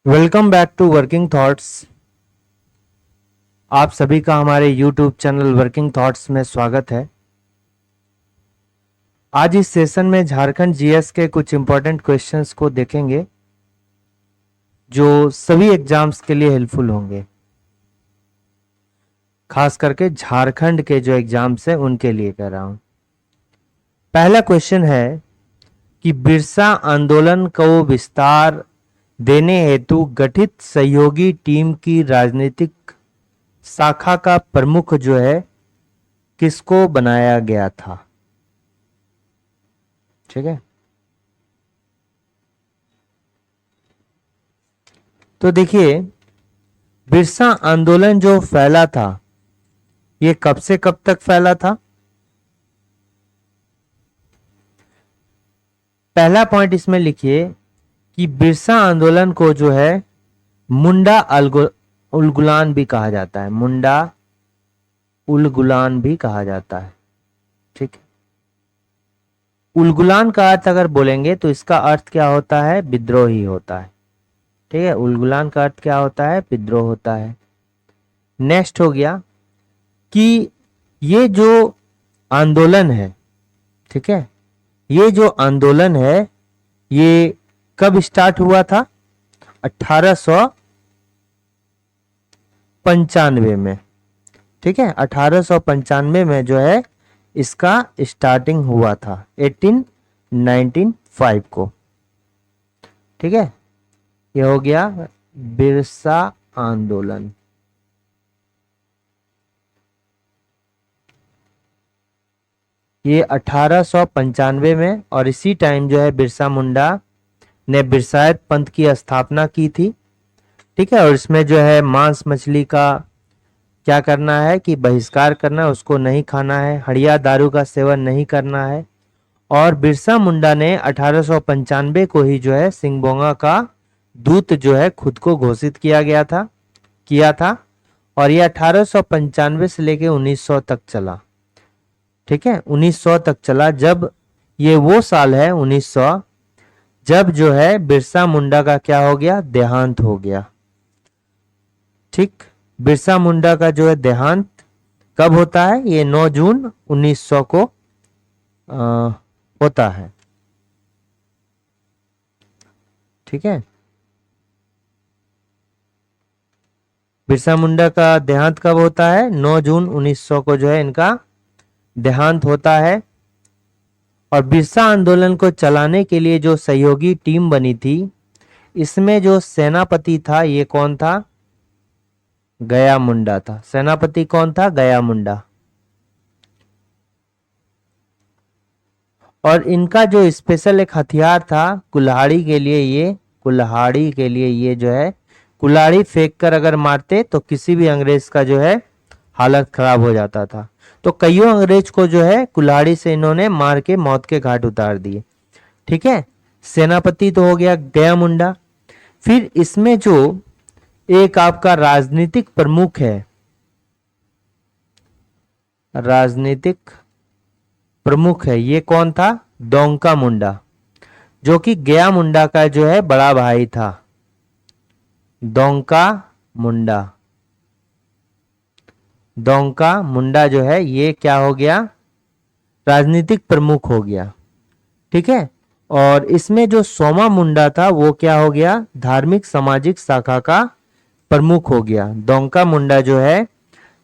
Welcome back to working thoughts. आप सभी का हमारे यूट्यूब चैनल वर्किंग थॉट्स में स्वागत है। आज इस सेशन में झारखंड जीएस के कुछ इंपॉर्टेंट क्वेश्चंस को देखेंगे जो सभी एग्जाम्स के लिए हेल्पफुल होंगे, खास करके झारखंड के जो एग्जाम्स हैं उनके लिए कह रहा हूं। पहला क्वेश्चन है कि बिरसा आंदोलन को विस्तार देने हेतु गठित सहयोगी टीम की राजनीतिक शाखा का प्रमुख जो है किसको बनाया गया था। ठीक है, तो देखिए बिरसा आंदोलन जो फैला था ये कब से कब तक फैला था। पहला पॉइंट इसमें लिखिए कि बिरसा आंदोलन को जो है मुंडा उलगुलान भी कहा जाता है। मुंडा उलगुलान भी कहा जाता है। ठीक है, उलगुलान का अर्थ अगर बोलेंगे तो इसका अर्थ क्या होता है, विद्रोही होता है। ठीक है, उलगुलान का अर्थ क्या होता है, विद्रोह होता है। नेक्स्ट हो गया कि ये जो आंदोलन है, ठीक है, ये जो आंदोलन है ये कब स्टार्ट हुआ था, 1895 में। ठीक है, 1895 में जो है इसका स्टार्टिंग हुआ था 1895 को। ठीक है, ये हो गया बिरसा आंदोलन। ये 1895 में, और इसी टाइम जो है बिरसा मुंडा ने बिरसायत पंथ की स्थापना की थी। ठीक है, और इसमें जो है मांस मछली का क्या करना है कि बहिष्कार करना है, उसको नहीं खाना है, हड़िया दारू का सेवन नहीं करना है। और बिरसा मुंडा ने 1895 को ही जो है सिंगबोंगा का दूत जो है खुद को घोषित किया था। और ये 1895 से लेके 1900 तक चला। ठीक है, 1900 तक चला, जब ये वो साल है 1900 जब जो है बिरसा मुंडा का क्या हो गया, देहांत हो गया। ठीक, बिरसा मुंडा का जो है देहांत कब होता है, ये 9 जून 1900 को होता है। ठीक है, बिरसा मुंडा का देहांत कब होता है, 9 जून 1900 को जो है इनका देहांत होता है। और बिरसा आंदोलन को चलाने के लिए जो सहयोगी टीम बनी थी, इसमें जो सेनापति था ये कौन था, गया मुंडा था। सेनापति कौन था, गया मुंडा। और इनका जो स्पेशल एक हथियार था कुल्हाड़ी के लिए, ये जो है कुल्हाड़ी फेंक कर अगर मारते तो किसी भी अंग्रेज का जो है हालत खराब हो जाता था। तो कईयों अंग्रेज को जो है कुल्हाड़ी से इन्होंने मार के मौत के घाट उतार दिए। ठीक है, सेनापति तो हो गया गया मुंडा। फिर इसमें जो एक आपका राजनीतिक प्रमुख है, ये कौन था, दोंका मुंडा, जो कि गया मुंडा का जो है बड़ा भाई था। दोंका मुंडा जो है ये क्या हो गया, राजनीतिक प्रमुख हो गया। ठीक है, और इसमें जो सोमा मुंडा था वो क्या हो गया, धार्मिक सामाजिक शाखा का प्रमुख हो गया। दोंका मुंडा जो है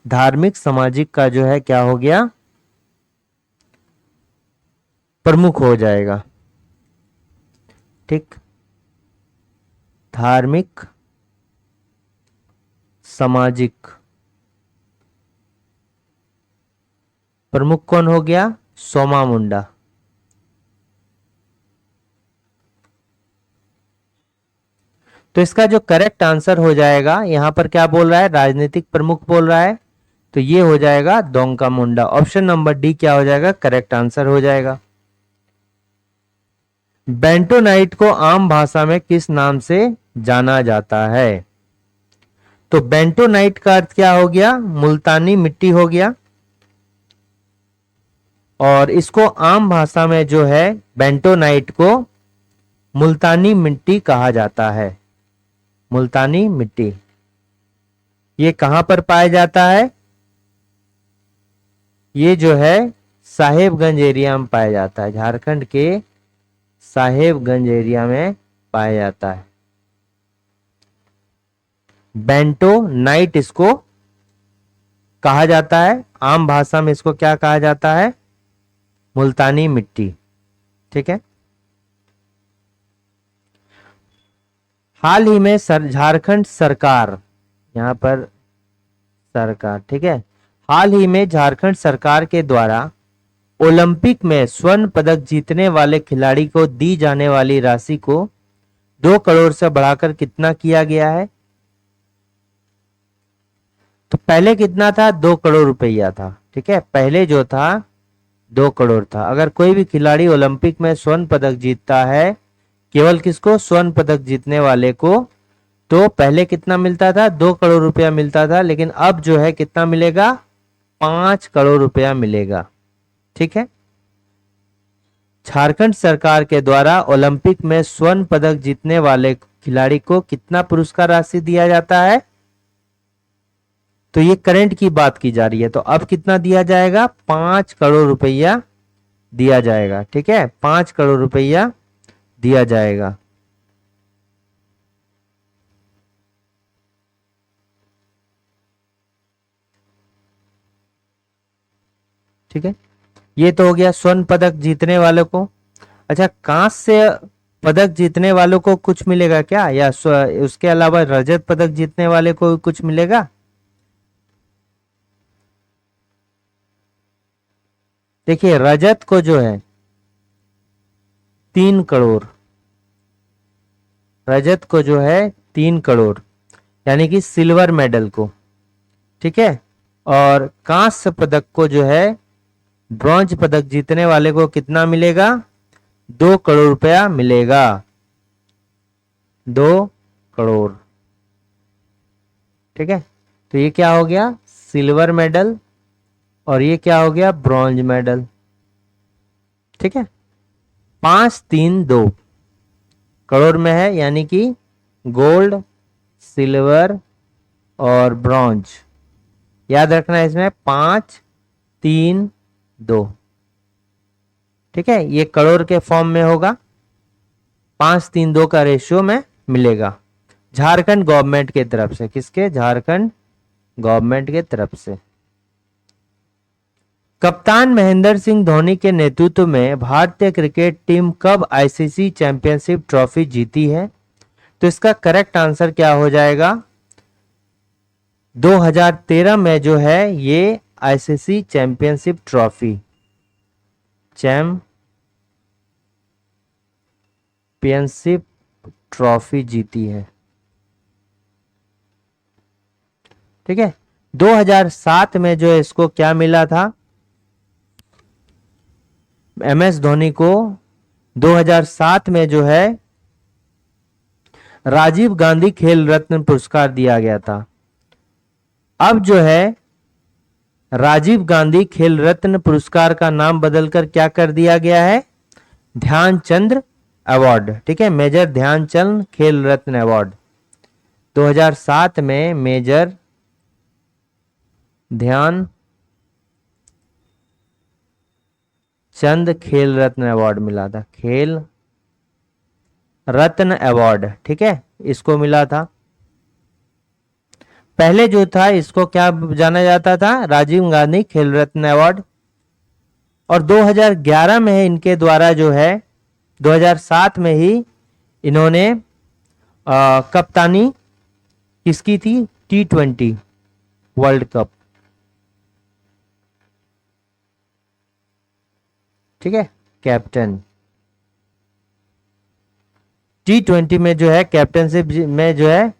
धार्मिक सामाजिक का जो है क्या हो गया, प्रमुख हो जाएगा। ठीक, धार्मिक सामाजिक प्रमुख कौन हो गया, सोमा मुंडा। तो इसका जो करेक्ट आंसर हो जाएगा, यहां पर क्या बोल रहा है, राजनीतिक प्रमुख बोल रहा है, तो ये हो जाएगा दोंका मुंडा। ऑप्शन नंबर डी क्या हो जाएगा, करेक्ट आंसर हो जाएगा। बेंटोनाइट को आम भाषा में किस नाम से जाना जाता है। तो बेंटोनाइट का अर्थ क्या हो गया, मुल्तानी मिट्टी हो गया। और इसको आम भाषा में जो है बेंटोनाइट को मुल्तानी मिट्टी कहा जाता है। मुल्तानी मिट्टी। ये कहां पर पाया जाता है? ये जो है साहेबगंज एरिया में पाया जाता है, झारखंड के साहेबगंज एरिया में पाया जाता है। बेंटो नाइट इसको कहा जाता है, आम भाषा में इसको क्या कहा जाता है? मुल्तानी मिट्टी। ठीक है। हाल ही में झारखंड सरकार, यहां पर सरकार, ठीक है, हाल ही में झारखंड सरकार के द्वारा ओलंपिक में स्वर्ण पदक जीतने वाले खिलाड़ी को दी जाने वाली राशि को 2 करोड़ से बढ़ाकर कितना किया गया है? तो पहले कितना था? 2 करोड़ रुपया था। ठीक है, पहले जो था 2 करोड़ था। अगर कोई भी खिलाड़ी ओलंपिक में स्वर्ण पदक जीतता है, केवल किसको? स्वर्ण पदक जीतने वाले को, तो पहले कितना मिलता था? 2 करोड़ रुपया मिलता था, लेकिन अब जो है कितना मिलेगा? 5 करोड़ रुपया मिलेगा। ठीक है। झारखंड सरकार के द्वारा ओलंपिक में स्वर्ण पदक जीतने वाले खिलाड़ी को कितना पुरस्कार राशि दिया जाता है? तो ये करंट की बात की जा रही है, तो अब कितना दिया जाएगा? 5 करोड़ रुपया दिया जाएगा। ठीक है, 5 करोड़ रुपया दिया जाएगा। ठीक है, ये तो हो गया स्वर्ण पदक जीतने वालों को। अच्छा, कांस्य पदक जीतने वालों को कुछ मिलेगा क्या, या उसके अलावा रजत पदक जीतने वाले को कुछ मिलेगा? देखिए, रजत को जो है 3 करोड़, रजत को जो है 3 करोड़, यानी कि सिल्वर मेडल को। ठीक है, और कांस्य पदक को जो है, ब्रॉन्ज पदक जीतने वाले को कितना मिलेगा? 2 करोड़ रुपया मिलेगा। 2 करोड़। ठीक है, तो ये क्या हो गया? सिल्वर मेडल, और ये क्या हो गया? Bronze medal. ठीक है, 5-3-2 करोड़ में है, यानी कि गोल्ड, सिल्वर और ब्रॉन्ज। याद रखना है इसमें 5-3-2। ठीक है, ये करोड़ के फॉर्म में होगा, 5-3-2 का रेशियो में मिलेगा झारखंड गवर्नमेंट के तरफ से। किसके? झारखंड गवर्नमेंट के तरफ से। कप्तान महेंद्र सिंह धोनी के नेतृत्व में भारतीय क्रिकेट टीम कब आईसीसी चैंपियनशिप ट्रॉफी जीती है? तो इसका करेक्ट आंसर क्या हो जाएगा? 2013 में जो है ये आईसीसी चैंपियनशिप ट्रॉफी जीती है। ठीक है, 2007 में जो है इसको क्या मिला था? एमएस धोनी को 2007 में जो है राजीव गांधी खेल रत्न पुरस्कार दिया गया था। अब जो है राजीव गांधी खेल रत्न पुरस्कार का नाम बदलकर क्या कर दिया गया है? ध्यानचंद अवार्ड। ठीक है, मेजर ध्यानचंद खेल रत्न अवार्ड। 2007 में मेजर ध्यान चंद खेल रत्न अवार्ड मिला था, खेल रत्न अवार्ड। ठीक है, इसको मिला था। पहले जो था इसको क्या जाना जाता था? राजीव गांधी खेल रत्न अवार्ड। और 2011 में इनके द्वारा जो है, 2007 में ही इन्होंने कप्तानी किसकी थी? T20 world cup. ठीक है, कैप्टन T20 में जो है कैप्टनशिप में जो है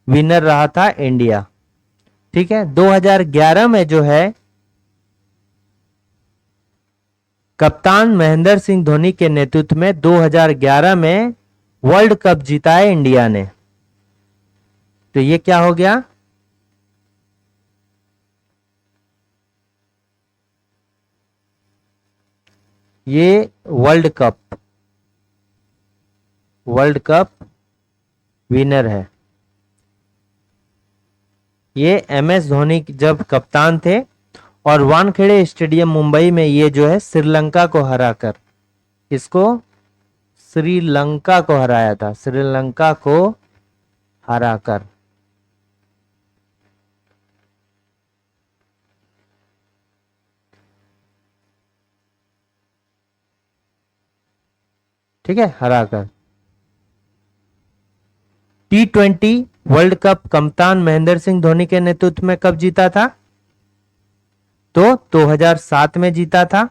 विनर रहा था इंडिया। ठीक है, 2011 में जो है कप्तान महेंद्र सिंह धोनी के नेतृत्व में 2011 में वर्ल्ड कप जीता है इंडिया ने। तो ये क्या हो गया? ये वर्ल्ड कप विनर है। ये MS धोनी जब कप्तान थे और वानखेड़े स्टेडियम मुंबई में ये जो है श्रीलंका को हराकर, इसको श्रीलंका को हराया था, श्रीलंका को हराकर। ठीक है, हराकर। T20 वर्ल्ड कप कप्तान महेंद्र सिंह धोनी के नेतृत्व में कब जीता था? तो 2007 में जीता था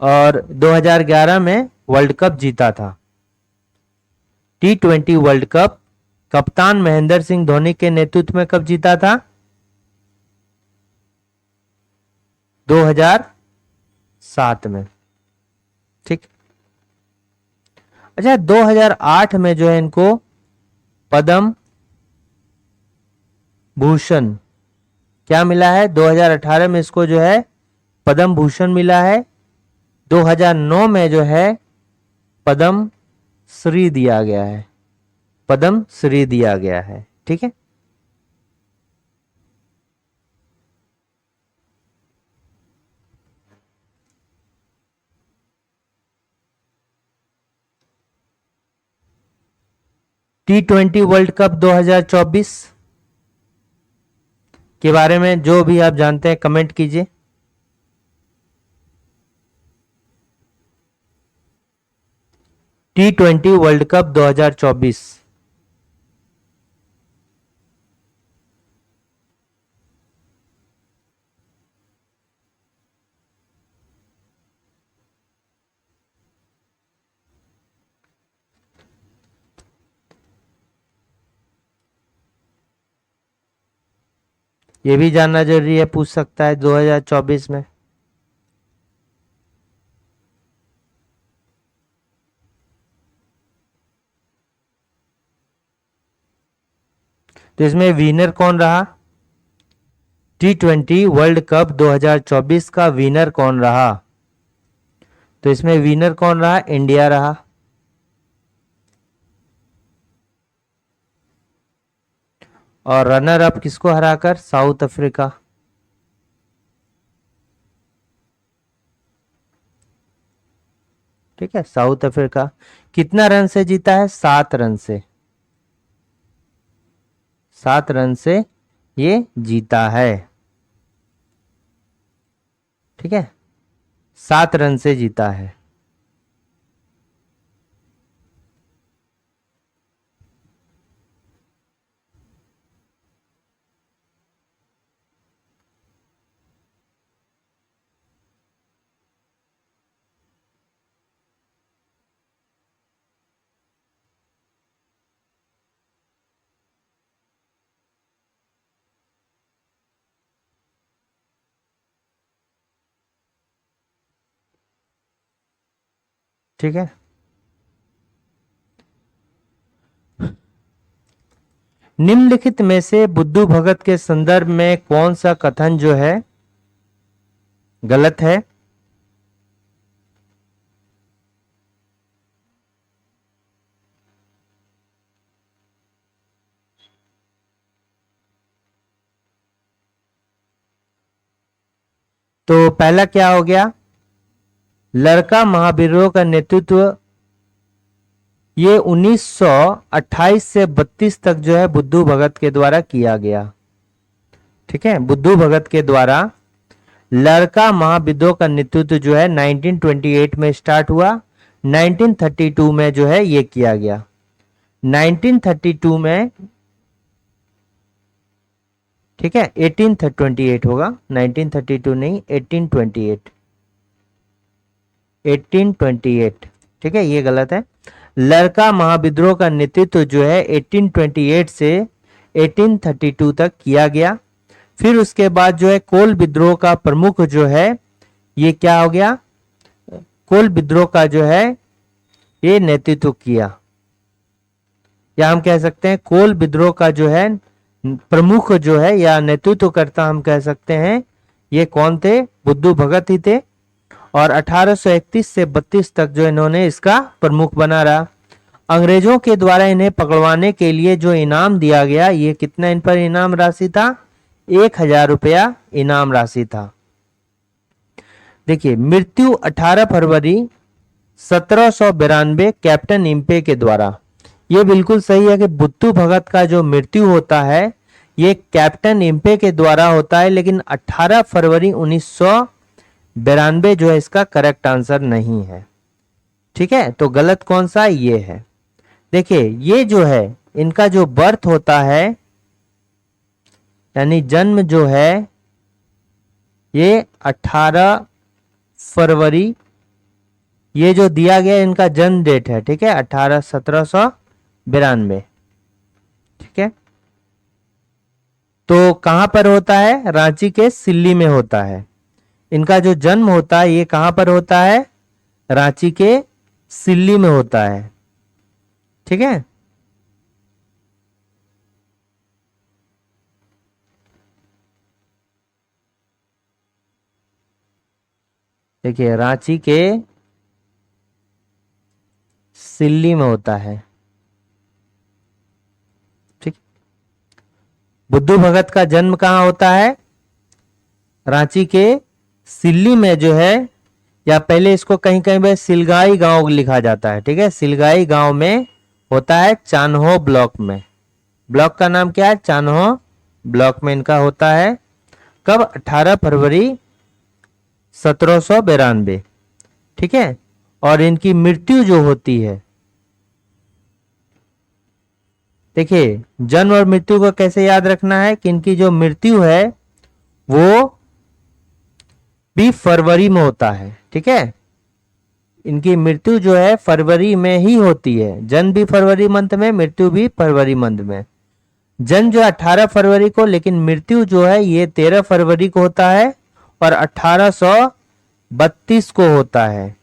और 2011 में वर्ल्ड कप जीता था। T20 वर्ल्ड कप कप्तान महेंद्र सिंह धोनी के नेतृत्व में कब जीता था? 2007 में। ठीक। अच्छा, 2008 में जो है इनको पद्म भूषण क्या मिला है? 2018 में इसको जो है पद्म भूषण मिला है। 2009 में जो है पद्म श्री दिया गया है, पद्म श्री दिया गया है। ठीक है। T20 वर्ल्ड कप 2024 के बारे में जो भी आप जानते हैं कमेंट कीजिए। T20 world cup 2024। ये भी जानना जरूरी है, पूछ सकता है 2024 में। तो इसमें विनर कौन रहा? T20 वर्ल्ड कप 2024 का विनर कौन रहा? तो इसमें विनर कौन रहा? इंडिया रहा। और रनर अप किसको हराकर? South Africa. ठीक है, साउथ अफ्रीका। कितना रन से जीता है? 7 रन से। 7 रन से ये जीता है। ठीक है, 7 रन से जीता है। ठीक है, निम्नलिखित में से बुद्धू भगत के संदर्भ में कौन सा कथन जो है गलत है? तो पहला क्या हो गया? लड़का महावीरों का नेतृत्व ये 1928 से 32 तक जो है बुद्धू भगत के द्वारा किया गया। ठीक है, बुद्धू भगत के द्वारा लड़का महाविद्रोह का नेतृत्व जो है 1928 में स्टार्ट हुआ, 1932 में जो है ये किया गया। 1932 में, ठीक है, 1828 होगा, 1932 नहीं, 1828। 1828, ठीक है, ये गलत है। लड़का महाविद्रोह का नेतृत्व जो है 1828 से 1832 तक किया गया। फिर उसके बाद जो है कोल विद्रोह का प्रमुख जो है ये क्या हो गया? कोल विद्रोह का जो है ये नेतृत्व किया, या हम कह सकते हैं कोल विद्रोह का जो है प्रमुख जो है या नेतृत्व करता हम कह सकते हैं ये कौन थे? बुद्धू भगत ही थे। और 1831 से 32 तक जो इन्होंने इसका प्रमुख बना रहा। अंग्रेजों के द्वारा इन्हें पकड़वाने के लिए जो इनाम दिया गया, ये कितना इन पर इनाम राशि था? 1,000 रुपया इनाम राशि था। देखिए, मृत्यु 18 फरवरी 1792 कैप्टन इम्पे के द्वारा। ये बिल्कुल सही है कि बुद्धू भगत का जो मृत्यु होता है ये कैप्टन इम्पे के द्वारा होता है, लेकिन 18 फरवरी 1992 जो है इसका करेक्ट आंसर नहीं है। ठीक है, तो गलत कौन सा? ये है। देखिए, ये जो है इनका जो बर्थ होता है यानी जन्म जो है ये 18 फरवरी, ये जो दिया गया इनका जन्म डेट है, ठीक है, 1792। ठीक है, तो कहां पर होता है? रांची के सिल्ली में होता है। इनका जो जन्म होता है ये कहां पर होता है? रांची के सिल्ली में होता है। ठीक है, देखिए रांची के सिल्ली में होता है। ठीक, बुद्धू भगत का जन्म कहाँ होता है? रांची के सिल्ली में जो है, या पहले इसको कहीं कहीं पे सिलगाई गांव लिखा जाता है। ठीक है, सिलगाई गांव में होता है, चान्हो ब्लॉक में। ब्लॉक का नाम क्या है? चान्हो ब्लॉक में इनका होता है। कब? 18 फरवरी 1792। ठीक है, और इनकी मृत्यु जो होती है, देखिए जन्म और मृत्यु को कैसे याद रखना है कि इनकी जो मृत्यु है वो भी फरवरी में होता है। ठीक है, इनकी मृत्यु जो है फरवरी में ही होती है। जन्म भी फरवरी मंथ में, मृत्यु भी फरवरी मंथ में। जन्म जो है 18 फरवरी को, लेकिन मृत्यु जो है ये 13 फरवरी को होता है और 1832 को होता है।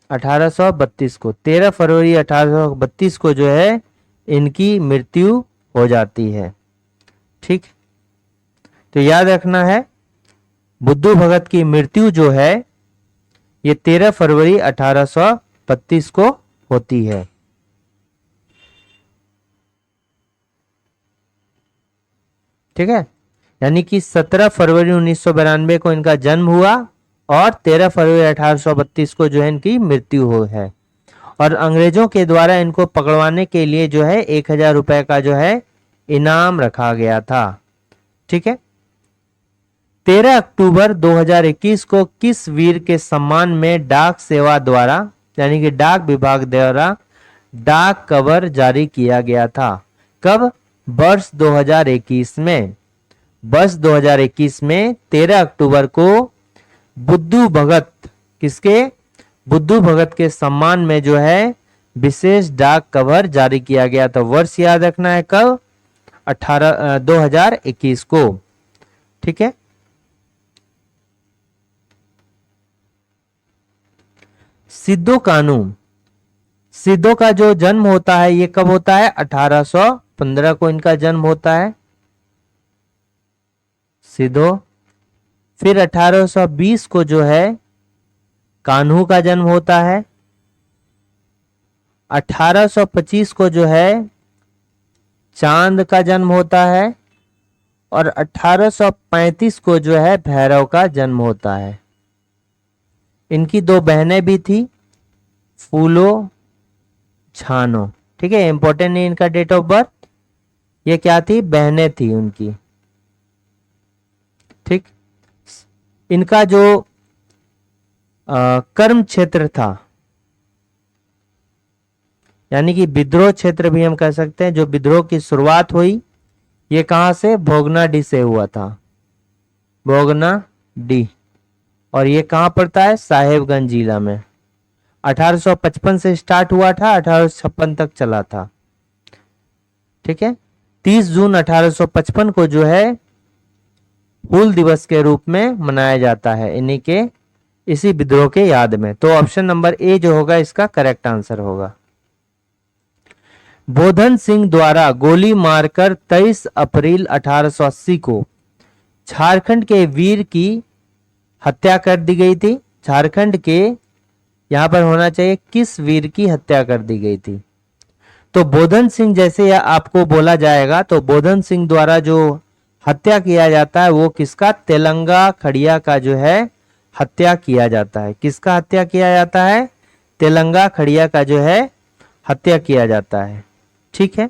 अठारह सौ बत्तीस को, 13 फरवरी 1832 को जो है इनकी मृत्यु हो जाती है। ठीक, तो याद रखना है बुद्धू भगत की मृत्यु जो है ये 13 फरवरी 1832 को होती है। ठीक है, यानी कि 17 फरवरी 1992 को इनका जन्म हुआ और 13 फरवरी 1832 को जो है इनकी मृत्यु हो है। और अंग्रेजों के द्वारा इनको पकड़वाने के लिए जो है 1,000 रुपए का जो है इनाम रखा गया था। ठीक है, 13 अक्टूबर 2021 को किस वीर के सम्मान में डाक सेवा द्वारा यानी कि डाक विभाग द्वारा डाक कवर जारी किया गया था? कब? वर्ष 2021 में। वर्ष 2021 में 13 अक्टूबर को बुद्धू भगत, किसके? बुद्धू भगत के सम्मान में जो है विशेष डाक कवर जारी किया गया था। वर्ष याद रखना है, कब? 2021 को। ठीक है, सिद्धो कानू, सिद्धो का जो जन्म होता है ये कब होता है? 1815 को इनका जन्म होता है सिद्धो। फिर 1820 को जो है कान्हू का जन्म होता है। 1825 को जो है चांद का जन्म होता है और 1835 को जो है भैरव का जन्म होता है। इनकी दो बहनें भी थी, फूलो छानो। ठीक है, इंपॉर्टेंट नहीं इनका डेट ऑफ बर्थ, ये क्या थी? बहनें थी उनकी। ठीक, इनका जो कर्म क्षेत्र था यानी कि विद्रोह क्षेत्र भी हम कह सकते हैं, जो विद्रोह की शुरुआत हुई ये कहां से? भोगनाडीह से हुआ था, भोगनाडीह। और ये कहां पड़ता है? साहेबगंज जिला में। 1855 से स्टार्ट हुआ था, 1856 तक चला था। ठीक है, 30 जून 1855 को जो है हूल दिवस के रूप में मनाया जाता है इन्हीं के इसी विद्रोह के याद में। तो ऑप्शन नंबर ए जो होगा इसका करेक्ट आंसर होगा। बोधन सिंह द्वारा गोली मारकर 23 अप्रैल 1880 को झारखंड के वीर की हत्या कर दी गई थी। झारखंड के, यहां पर होना चाहिए किस वीर की हत्या कर दी गई थी। तो बोधन सिंह जैसे आपको बोला जाएगा, तो बोधन सिंह द्वारा जो हत्या किया जाता है वो किसका, तेलंगा खड़िया का जो है हत्या किया जाता है। किसका हत्या किया जाता है, तेलंगा खड़िया का जो है हत्या किया जाता है। ठीक है,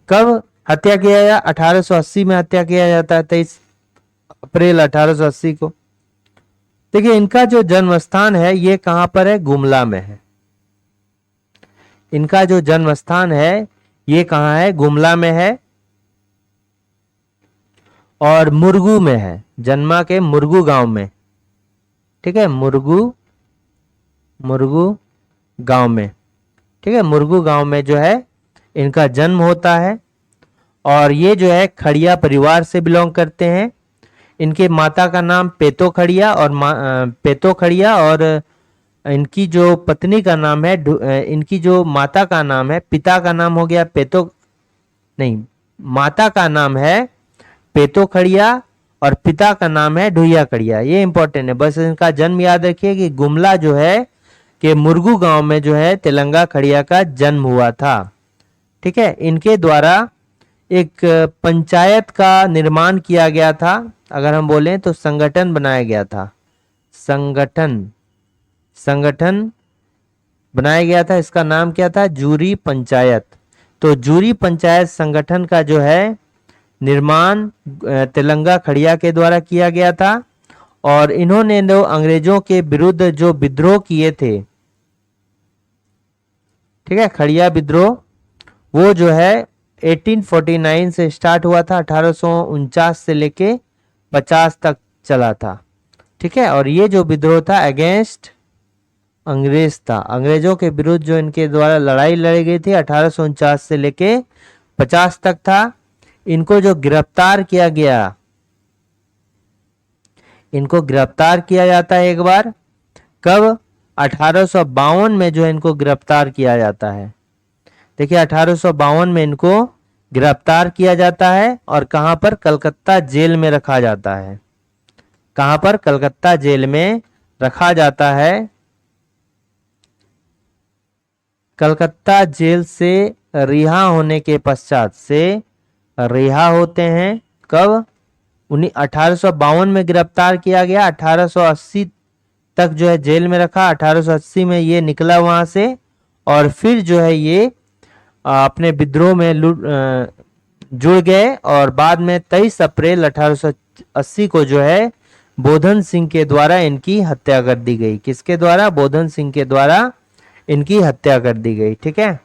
कब हत्या किया गया, 1880 में हत्या किया जाता है, 23 अप्रैल 1880 को। देखिए इनका जो जन्म स्थान है ये कहां पर है, गुमला में है। इनका जो जन्म स्थान है ये कहां है, गुमला में है और मुरगू में है, जन्मा के मुरगू गांव में। ठीक है, मुरगू गांव में। ठीक है, मुरगू गांव में जो है इनका जन्म होता है और ये जो है खड़िया परिवार से बिलोंग करते हैं। इनके माता का नाम पेतो खड़िया और इनकी जो पत्नी का नाम है, इनकी जो माता का नाम है, पिता का नाम हो गया माता का नाम है पेतो खड़िया और पिता का नाम है ढुइया खड़िया। ये इंपॉर्टेंट है, बस इनका जन्म याद रखिए कि गुमला जो है कि मुरगू गांव में जो है तेलंगा खड़िया का जन्म हुआ था। ठीक है, इनके द्वारा एक पंचायत का निर्माण किया गया था। अगर हम बोलें तो संगठन बनाया गया था, संगठन बनाया गया था। इसका नाम क्या था, जूरी पंचायत। तो जूरी पंचायत संगठन का जो है निर्माण तेलंगा खड़िया के द्वारा किया गया था और इन्होंने जो अंग्रेजों के विरुद्ध जो विद्रोह किए थे, ठीक है, खड़िया विद्रोह, वो जो है 1849 से स्टार्ट हुआ था, 1849 से लेके 50 तक चला था। ठीक है, और ये जो विद्रोह था अगेंस्ट अंग्रेज था, अंग्रेजों के विरुद्ध जो इनके द्वारा लड़ाई लड़ी गई थी 1849 से लेके 50 तक था। इनको जो गिरफ्तार किया गया, इनको गिरफ्तार किया जाता है एक बार, कब, 1852 में जो है इनको गिरफ्तार किया जाता है। देखिए 1852 में इनको गिरफ्तार किया जाता है और कहां पर, कलकत्ता जेल में रखा जाता है। कहां पर, कलकत्ता जेल में रखा जाता है। कलकत्ता जेल से रिहा होने के पश्चात से रिहा होते हैं, कब, 1852 में गिरफ्तार किया गया, 1880 तक जो है जेल में रखा, 1880 में ये निकला वहां से और फिर जो है ये अपने विद्रोह में जुड़ गए और बाद में 23 अप्रैल 1880 को जो है बोधन सिंह के द्वारा इनकी हत्या कर दी गई। किसके द्वारा, बोधन सिंह के द्वारा इनकी हत्या कर दी गई। ठीक है,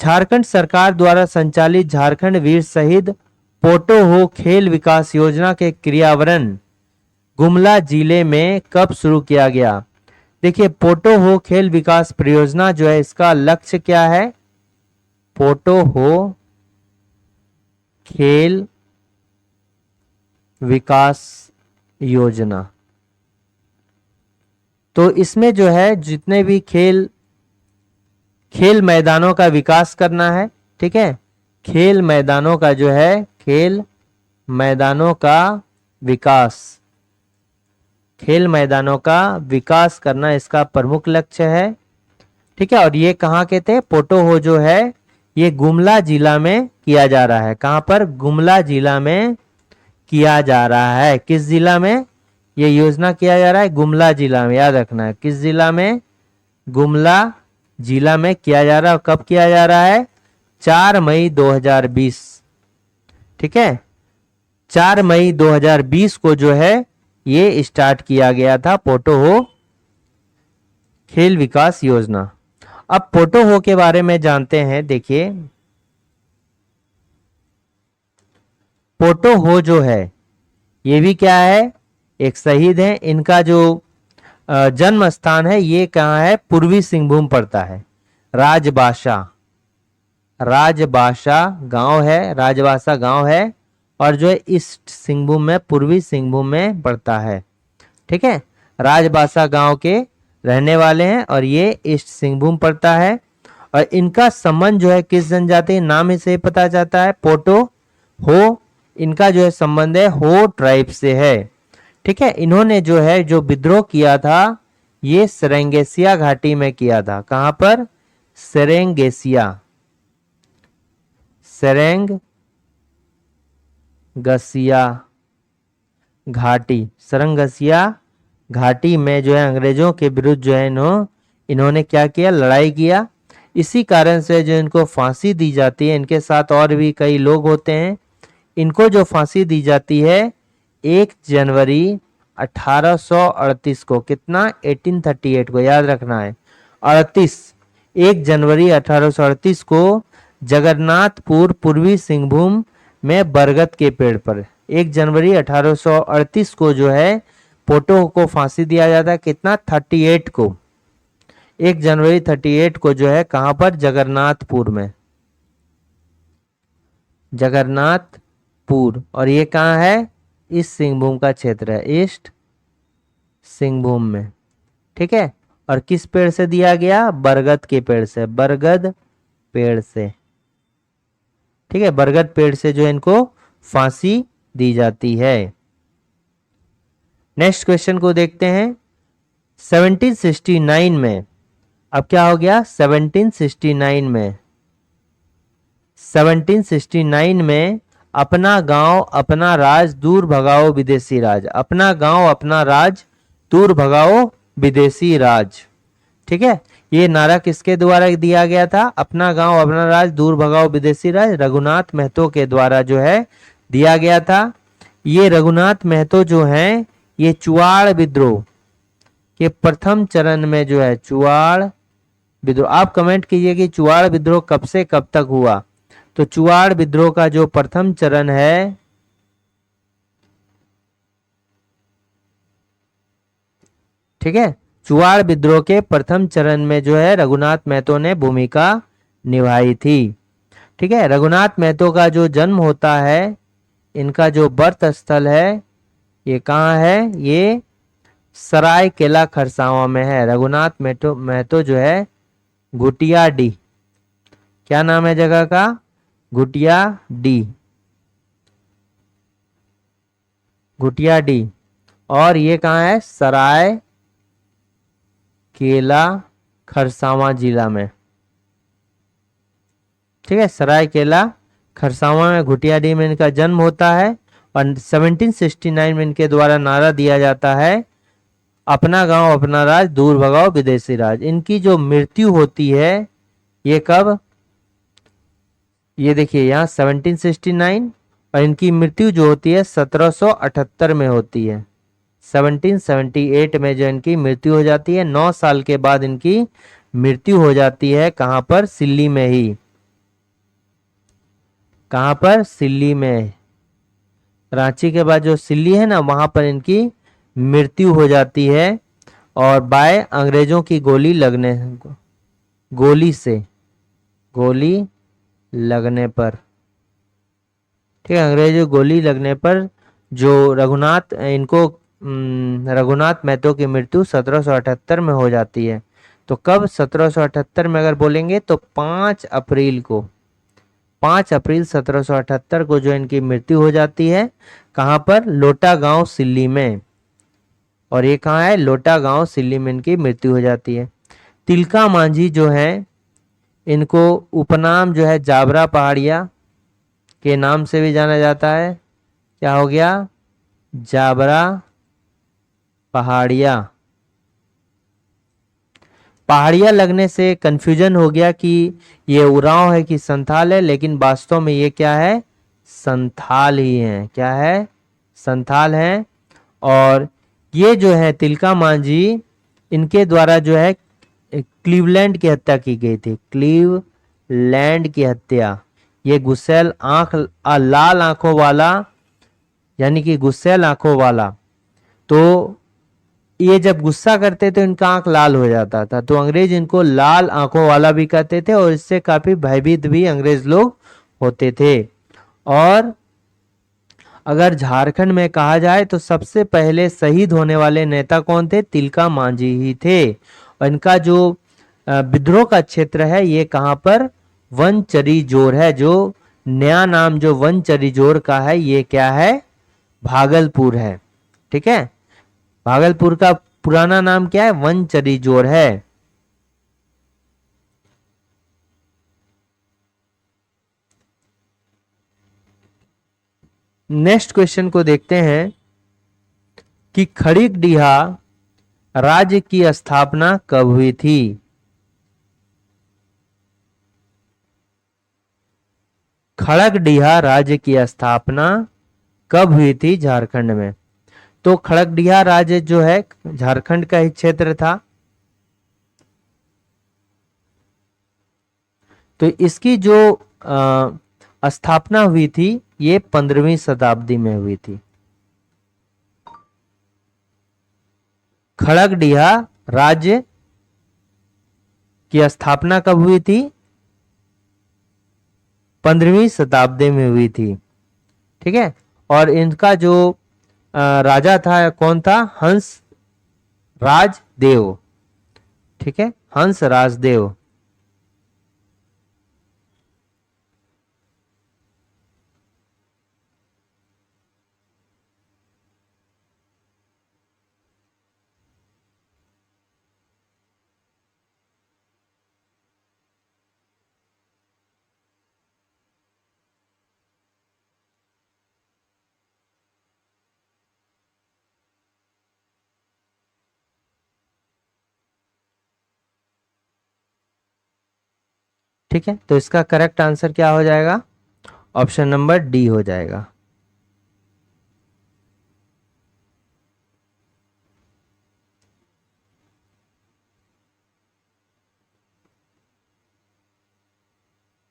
झारखंड सरकार द्वारा संचालित झारखंड वीर शहीद पोटो हो खेल विकास योजना के क्रियान्वयन गुमला जिले में कब शुरू किया गया। देखिए पोटो हो खेल विकास परियोजना जो है इसका लक्ष्य क्या है, पोटो हो खेल विकास योजना। तो इसमें जो है जितने भी खेल मैदानों का विकास करना है। ठीक है, खेल मैदानों का जो है, खेल मैदानों का विकास, खेल मैदानों का विकास करना इसका प्रमुख लक्ष्य है। ठीक है, और ये कहाँ के थे, पोटो हो जो है ये गुमला जिला में किया जा रहा है। कहाँ पर, गुमला जिला में किया जा रहा है। किस जिला में ये योजना किया जा रहा है, गुमला जिला में, याद रखना है किस जिला में, गुमला जिला में किया जा रहा है। कब किया जा रहा है, 4 मई 2020। ठीक है, 4 मई 2020 को जो है ये स्टार्ट किया गया था पोटो हो खेल विकास योजना। अब पोटो हो के बारे में जानते हैं। देखिए पोटो हो जो है ये भी क्या है, एक शहीद है। इनका जो जन्म स्थान है ये कहाँ है, पूर्वी सिंहभूम पड़ता है, राजबासा गांव है, राजबासा गांव है और जो है ईस्ट सिंहभूम में, पूर्वी सिंहभूम में पड़ता है। ठीक है, राजबासा गांव के रहने वाले हैं और ये ईस्ट सिंहभूम पड़ता है। और इनका संबंध जो है किस जनजाति, नाम ही से पता जाता है, पोटो हो, इनका जो है संबंध है हो ट्राइब से है। ठीक है, इन्होंने जो है जो विद्रोह किया था ये सेरेंगेसिया घाटी में किया था। कहां पर? सेरेंगेसिया, सेरेंगसिया घाटी, सेरेंगसिया घाटी में जो है अंग्रेजों के विरुद्ध जो है इन्होंने क्या किया, लड़ाई किया। इसी कारण से जो इनको फांसी दी जाती है, इनके साथ और भी कई लोग होते हैं, इनको जो फांसी दी जाती है 1 जनवरी 1838 को, कितना, 1838 को याद रखना है, 38, 1 जनवरी 1838 को जगन्नाथपुर पूर्वी सिंहभूम में बरगद के पेड़ पर 1 जनवरी 1838 को जो है पोटो को फांसी दिया जाता है। कितना, 38 को, 1 जनवरी 38 को जो है कहां पर, जगन्नाथपुर में, जगन्नाथपुर। और ये कहां है, इस सिंहभूम का क्षेत्र है, ईस्ट सिंहभूम में। ठीक है, और किस पेड़ से दिया गया, बरगद के पेड़ से, बरगद पेड़ से। ठीक है, बरगद पेड़ से जो इनको फांसी दी जाती है। नेक्स्ट क्वेश्चन को देखते हैं। 1769 में, अब क्या हो गया, 1769 में, 1769 में अपना गांव अपना राज दूर भगाओ विदेशी राज, अपना गांव अपना राज दूर भगाओ विदेशी राज। ठीक है, ये नारा किसके द्वारा दिया गया था, अपना गांव अपना राज दूर भगाओ विदेशी राज, रघुनाथ महतो के द्वारा जो है दिया गया था। ये रघुनाथ महतो जो हैं ये चुआड़ विद्रोह के प्रथम चरण में जो है, चुआड़ विद्रोह, आप कमेंट कीजिए कि चुआड़ विद्रोह कब से कब तक हुआ। तो चुआड़ विद्रोह का जो प्रथम चरण है, ठीक है, चुआड़ विद्रोह के प्रथम चरण में जो है रघुनाथ महतो ने भूमिका निभाई थी। ठीक है, रघुनाथ महतो का जो जन्म होता है, इनका जो बर्थ स्थल है ये कहाँ है, ये सरायकेला खरसावां में है। रघुनाथ महतो जो है घुटियाडी, क्या नाम है जगह का, घुटियाडी, घुटियाडी। और ये कहाँ है, सरायकेला खरसावां जिला में। ठीक है, सरायकेला खरसावां में घुटियाडी में इनका जन्म होता है। और 1769 में इनके द्वारा नारा दिया जाता है, अपना गांव अपना राज दूर भगाओ विदेशी राज। इनकी जो मृत्यु होती है ये कब, ये देखिए यहाँ 1769, और इनकी मृत्यु जो होती है 1778 में होती है। 1778 में जो इनकी मृत्यु हो जाती है, 9 साल के बाद इनकी मृत्यु हो जाती है। कहां पर, सिल्ली में ही, कहां पर, सिल्ली में, रांची के बाद जो सिल्ली है ना, वहां पर इनकी मृत्यु हो जाती है। और बाय अंग्रेजों की गोली लगने, गोली से, गोली लगने पर, ठीक है, अंग्रेजों गोली लगने पर जो रघुनाथ महतो की मृत्यु 1778 में हो जाती है। तो कब, 1778 में अगर बोलेंगे तो 5 अप्रैल को, 5 अप्रैल 1778 को जो इनकी मृत्यु हो जाती है। कहां पर, लोटा गांव सिल्ली में। और ये कहाँ है, लोटा गांव सिल्ली में इनकी मृत्यु हो जाती है। तिलका मांझी जो है इनको उपनाम जो है जाबरा पहाड़िया के नाम से भी जाना जाता है। क्या हो गया, जाबरा पहाड़िया। पहाड़िया लगने से कंफ्यूजन हो गया कि ये उरांव है कि संथाल है, लेकिन वास्तव में ये क्या है, संथाल ही है। क्या है, संथाल है। और ये जो है तिलका मांझी, इनके द्वारा जो है क्लीवलैंड की हत्या की गई थी, क्लीवलैंड की हत्या। ये गुस्सैल लाल आंखों वाला, यानी कि गुस्सैल आंखों वाला, तो ये जब गुस्सा करते तो इनका आंख लाल हो जाता था, तो अंग्रेज इनको लाल आंखों वाला भी कहते थे। और इससे काफी भयभीत भी अंग्रेज लोग होते थे। और अगर झारखंड में कहा जाए तो सबसे पहले शहीद होने वाले नेता कौन थे? तिलका मांझी ही थे। और इनका जो विद्रोह का क्षेत्र है ये कहाँ पर? वनचरी जोर है। जो नया नाम जो वनचरी जोर का है ये क्या है? भागलपुर है। ठीक है, भागलपुर का पुराना नाम क्या है? वनचरी जोर है। नेक्स्ट क्वेश्चन को देखते हैं कि खड़ीकडिहा राज्य की स्थापना कब हुई थी? खड़गडिहा राज्य की स्थापना कब हुई थी झारखंड में? तो खड़गडिहा राज्य जो है झारखंड का ही क्षेत्र था। तो इसकी जो स्थापना हुई थी ये 15वीं शताब्दी में हुई थी। खड़गडिहा राज्य की स्थापना कब हुई थी? 15वीं शताब्दी में हुई थी। ठीक है, और इनका जो राजा था कौन था? हंस राज देव। ठीक है, हंस राज देव। ठीक है, तो इसका करेक्ट आंसर क्या हो जाएगा? ऑप्शन नंबर डी हो जाएगा।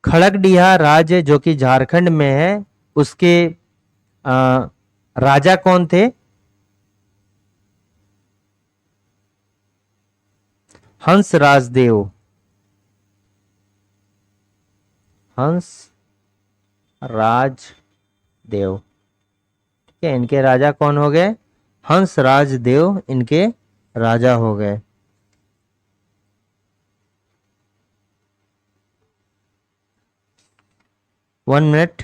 खड़गडिहा राज्य जो कि झारखंड में है उसके अ, राजा कौन थे? हंस राजदेव। हंस राज देव। ठीक है, इनके राजा कौन हो गए? हंस राज देव इनके राजा हो गए। 1 मिनट।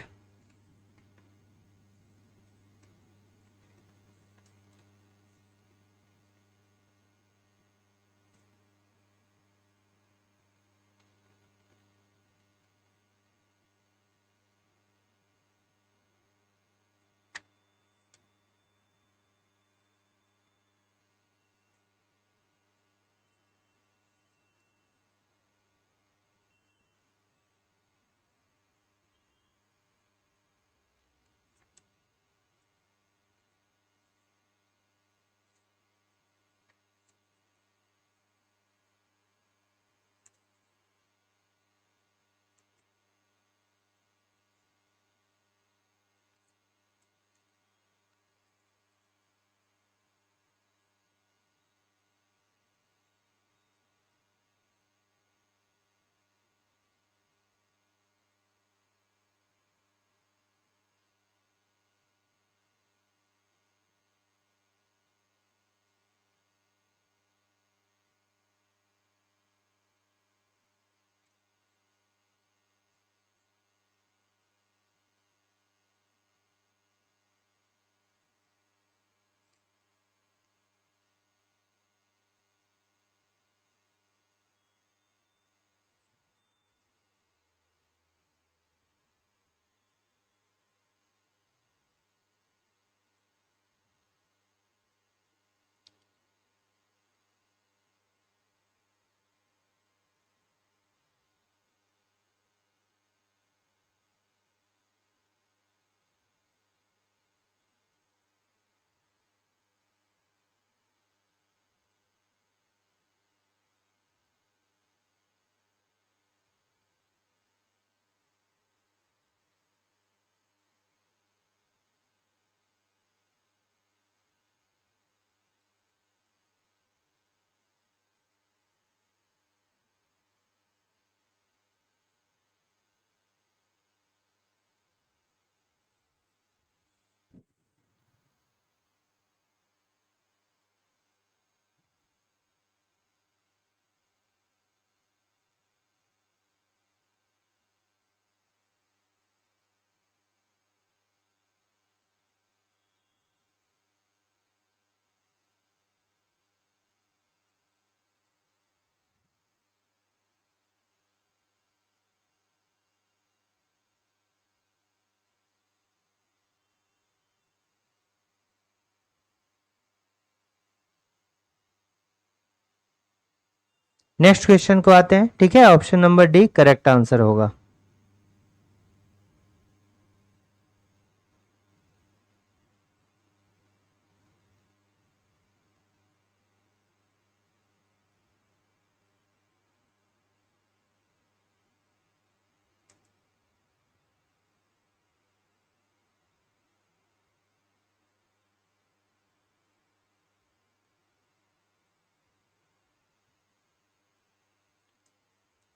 नेक्स्ट क्वेश्चन को आते हैं। ठीक है, option number D correct answer होगा।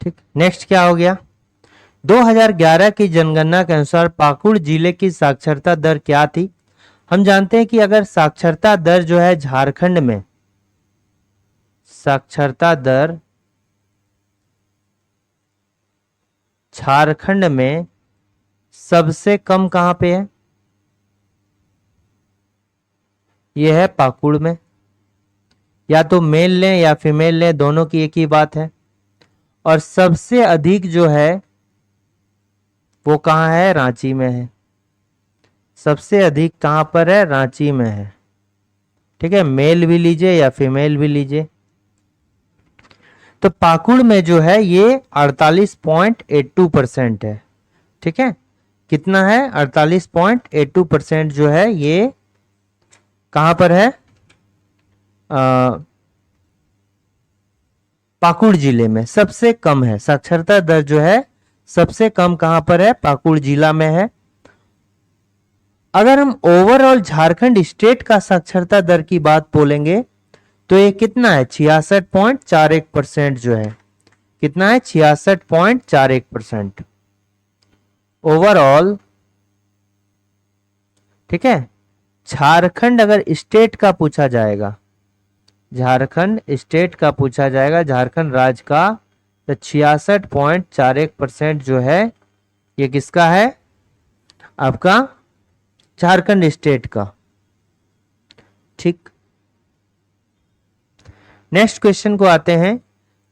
ठीक, नेक्स्ट क्या हो गया? 2011 की जनगणना के अनुसार पाकुड़ जिले की साक्षरता दर क्या थी? हम जानते हैं कि अगर साक्षरता दर जो है झारखंड में, साक्षरता दर झारखंड में सबसे कम कहां पे है? यह है पाकुड़ में। या तो मेल लें या फीमेल लें, दोनों की एक ही बात है। और सबसे अधिक जो है वो कहाँ है? रांची में है। सबसे अधिक कहां पर है? रांची में है। ठीक है, मेल भी लीजिए या फीमेल भी लीजिए। तो पाकुड़ में जो है ये 48.82% है। ठीक है, कितना है? 48.82% जो है ये कहां पर है? पाकुड़ जिले में सबसे कम है। साक्षरता दर जो है सबसे कम कहां पर है? पाकुड़ जिला में है। अगर हम ओवरऑल झारखंड स्टेट का साक्षरता दर की बात बोलेंगे तो ये कितना है? 66.41% जो है। कितना है? 66.41% ओवरऑल। ठीक है, झारखंड अगर स्टेट का पूछा जाएगा, झारखंड स्टेट का पूछा जाएगा, झारखंड राज्य का, तो 66.41% जो है ये किसका है? आपका झारखंड स्टेट का। ठीक, नेक्स्ट क्वेश्चन को आते हैं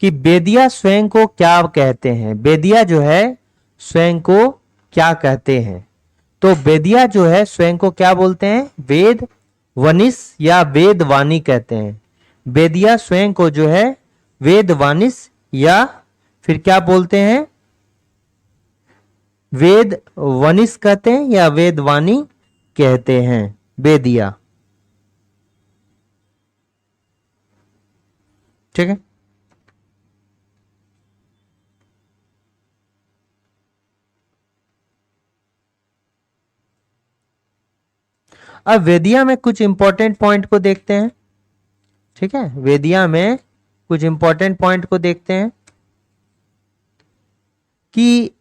कि बेदिया स्वयं को क्या कहते हैं? बेदिया जो है स्वयं को क्या कहते हैं? तो बेदिया जो है स्वयं को क्या बोलते हैं? वेद वनिश या वेदवाणी कहते हैं। बेदिया स्वयं को जो है वेदवानिश या फिर क्या बोलते हैं? वेद वनिश कहते हैं या वेदवाणी कहते हैं बेदिया। ठीक है, अब वेदिया में कुछ इंपॉर्टेंट पॉइंट को देखते हैं। ठीक है, वेदिया में कुछ इंपॉर्टेंट पॉइंट को देखते हैं कि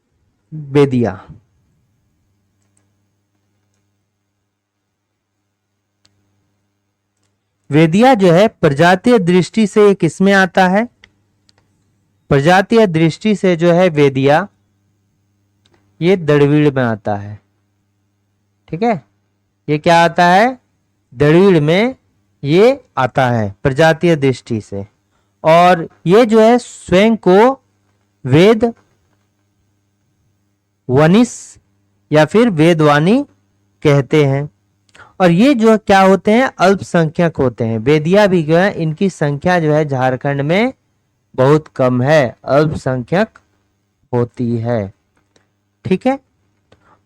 वेदिया वेदिया जो है प्रजातीय दृष्टि से ये किसमें आता है? प्रजातीय दृष्टि से जो है वेदिया ये दड़वीड़ में आता है। ठीक है, ये क्या आता है? दड़वीड़ में ये आता है प्रजातीय दृष्टि से। और ये जो है स्वयं को वेद वनिश या फिर वेदवाणी कहते हैं। और ये जो क्या होते हैं? अल्पसंख्यक होते हैं। बेदिया भी जो है इनकी संख्या जो है झारखंड में बहुत कम है, अल्पसंख्यक होती है। ठीक है,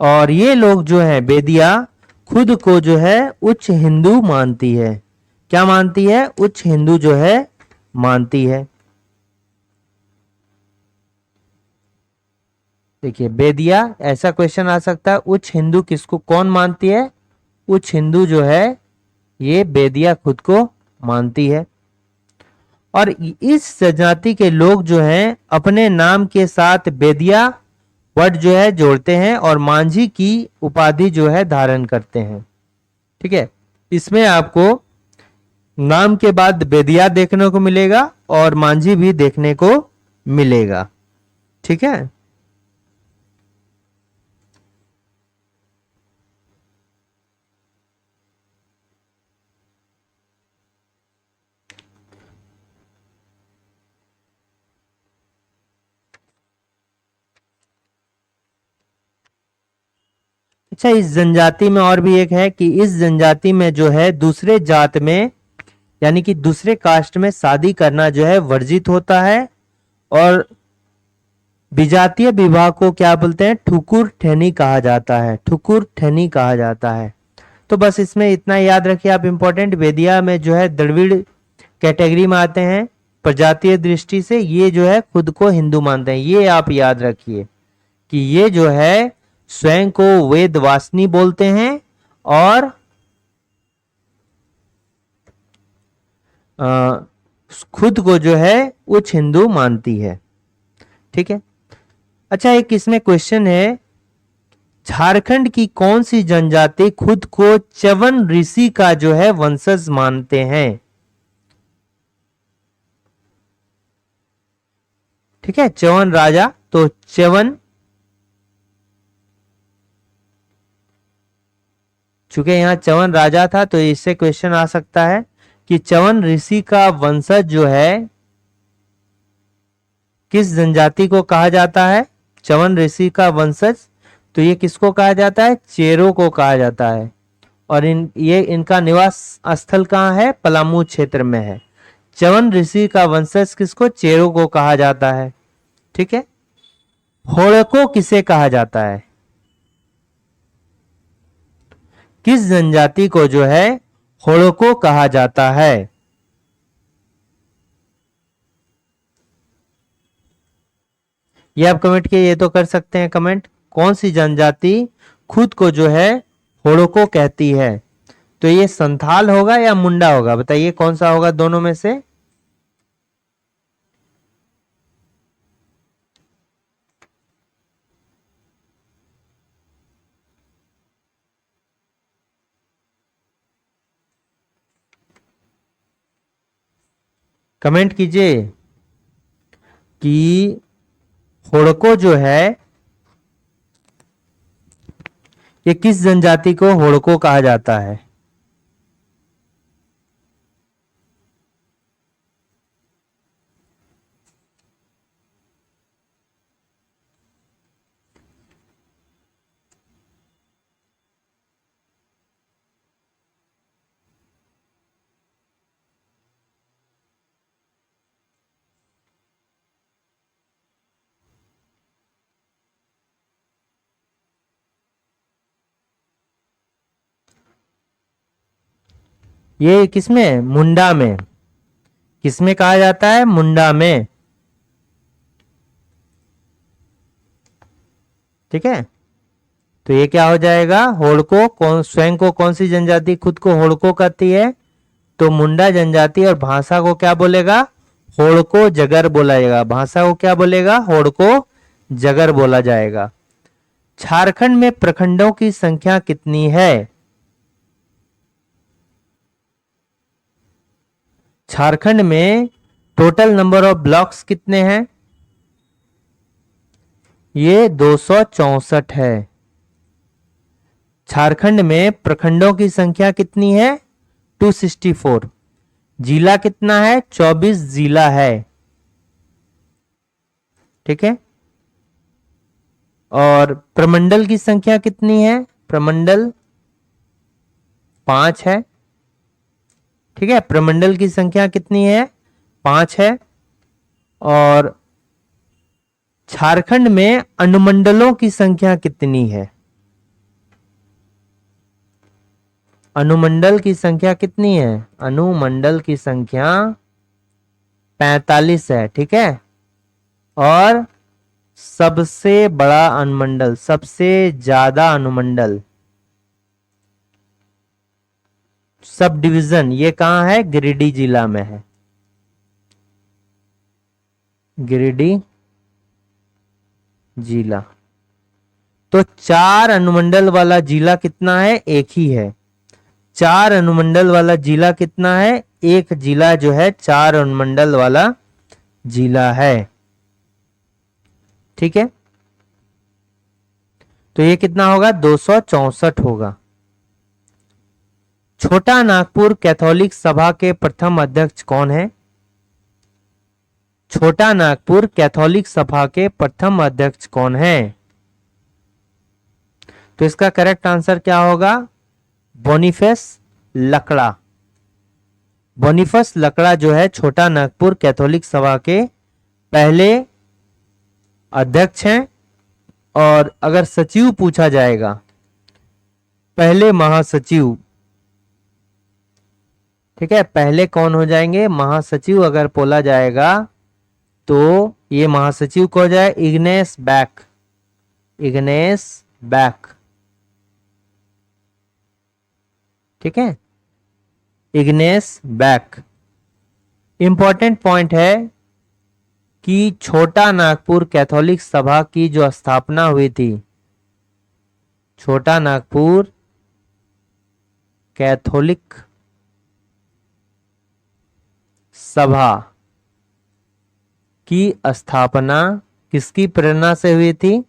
और ये लोग जो है बेदिया खुद को जो है उच्च हिंदू मानती है। क्या मानती है? उच्च हिंदू जो है मानती है। देखिए बेदिया, ऐसा क्वेश्चन आ सकता है, उच्च हिंदू किसको कौन मानती है? उच्च हिंदू जो है ये बेदिया खुद को मानती है। और इस जनजाति के लोग जो हैं अपने नाम के साथ बेदिया वर्ड जो है जोड़ते हैं और मांझी की उपाधि जो है धारण करते हैं। ठीक है, इसमें आपको नाम के बाद बेदिया देखने को मिलेगा और मांझी भी देखने को मिलेगा। ठीक है, अच्छा इस जनजाति में और भी एक है कि इस जनजाति में जो है दूसरे जात में यानी कि दूसरे कास्ट में शादी करना जो है वर्जित होता है और विजातीय विवाह को क्या बोलते हैं? ठुकुर ठेनी कहा जाता है, ठुकुर ठेनी कहा जाता है। तो बस इसमें इतना याद रखिए आप। इंपॉर्टेंट वेदिया में जो है द्रविड़ कैटेगरी में आते हैं प्रजातीय दृष्टि से, ये जो है खुद को हिंदू मानते हैं। ये आप याद रखिए कि ये जो है स्वयं को वेदवासिनी बोलते हैं और खुद को जो है उच्च हिंदू मानती है। ठीक है। अच्छा, एक इसमें क्वेश्चन है, झारखंड की कौन सी जनजाति खुद को च्यवन ऋषि का जो है वंशज मानते हैं? ठीक है, च्यवन राजा, तो च्यवन, चूंकि यहां च्यवन राजा था तो इससे क्वेश्चन आ सकता है कि च्यवन ऋषि का वंशज जो है किस जनजाति को कहा जाता है? च्यवन ऋषि का वंशज, तो ये किसको कहा जाता है? चेरो को कहा जाता है। और इनका निवास स्थल कहाँ है? पलामू क्षेत्र में है। च्यवन ऋषि का वंशज किसको? चेरो को कहा जाता है। ठीक है। होड़को किसे कहा जाता है? किस जनजाति को जो है होड़को कहा जाता है? ये आप कमेंट किए, ये तो कर सकते हैं कमेंट। कौन सी जनजाति खुद को जो है होड़को कहती है? तो ये संथाल होगा या मुंडा होगा? बताइए कौन सा होगा दोनों में से? कमेंट कीजिए कि होड़को जो है ये किस जनजाति को होड़को कहा जाता है? ये किसमें? मुंडा में। किसमें कहा जाता है? मुंडा में। ठीक है। तो ये क्या हो जाएगा? होड़को स्वयं को कौन सी जनजाति खुद को होड़को कहती है? तो मुंडा जनजाति। और भाषा को क्या बोलेगा? होड़को जगर बोला जाएगा। भाषा को क्या बोलेगा? होड़को जगर बोला जाएगा। झारखंड में प्रखंडों की संख्या कितनी है? झारखंड में टोटल नंबर ऑफ ब्लॉक्स कितने हैं? ये 264 है। झारखंड में प्रखंडों की संख्या कितनी है? 264। जिला कितना है? 24 जिला है। ठीक है। और प्रमंडल की संख्या कितनी है? प्रमंडल 5 है। ठीक है, प्रमंडल की संख्या कितनी है? 5 है। और झारखंड में अनुमंडलों की संख्या कितनी है? अनुमंडल की संख्या कितनी है? अनुमंडल की संख्या 45 है। ठीक है। और सबसे बड़ा अनुमंडल, सबसे ज्यादा अनुमंडल, सब डिवीजन, ये कहां है? गिरिडीह जिला में है। गिरिडीह जिला। तो 4 अनुमंडल वाला जिला कितना है? एक ही है। 4 अनुमंडल वाला जिला कितना है? एक जिला जो है 4 अनुमंडल वाला जिला है। ठीक है। तो ये कितना होगा? 264 होगा। छोटा नागपुर कैथोलिक सभा के प्रथम अध्यक्ष कौन है? छोटा नागपुर कैथोलिक सभा के प्रथम अध्यक्ष कौन है? तो इसका करेक्ट आंसर क्या होगा? बोनीफेस लकड़ा। बोनीफेस लकड़ा जो है छोटा नागपुर कैथोलिक सभा के पहले अध्यक्ष हैं, और अगर सचिव पूछा जाएगा, पहले महासचिव। ठीक है, पहले कौन हो जाएंगे? महासचिव अगर बोला जाएगा तो ये महासचिव को हो जाए इग्नेस बैक। इग्नेस बैक, ठीक है, इग्नेस बैक। इंपॉर्टेंट पॉइंट है कि छोटा नागपुर कैथोलिक सभा की जो स्थापना हुई थी, छोटा नागपुर कैथोलिक सभा की स्थापना किसकी प्रेरणा से हुई थी?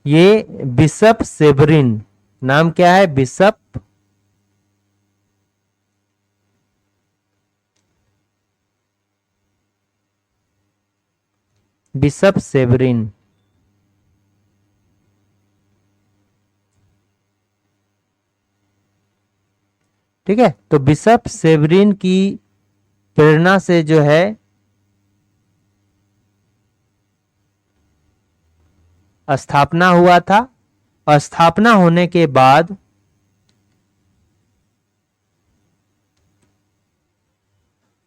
ये बिशप सेवरिन, नाम क्या है? Bishop bishop Severin. ठीक है, तो बिशप सेवरिन की प्रेरणा से जो है स्थापना हुआ था, और स्थापना होने के बाद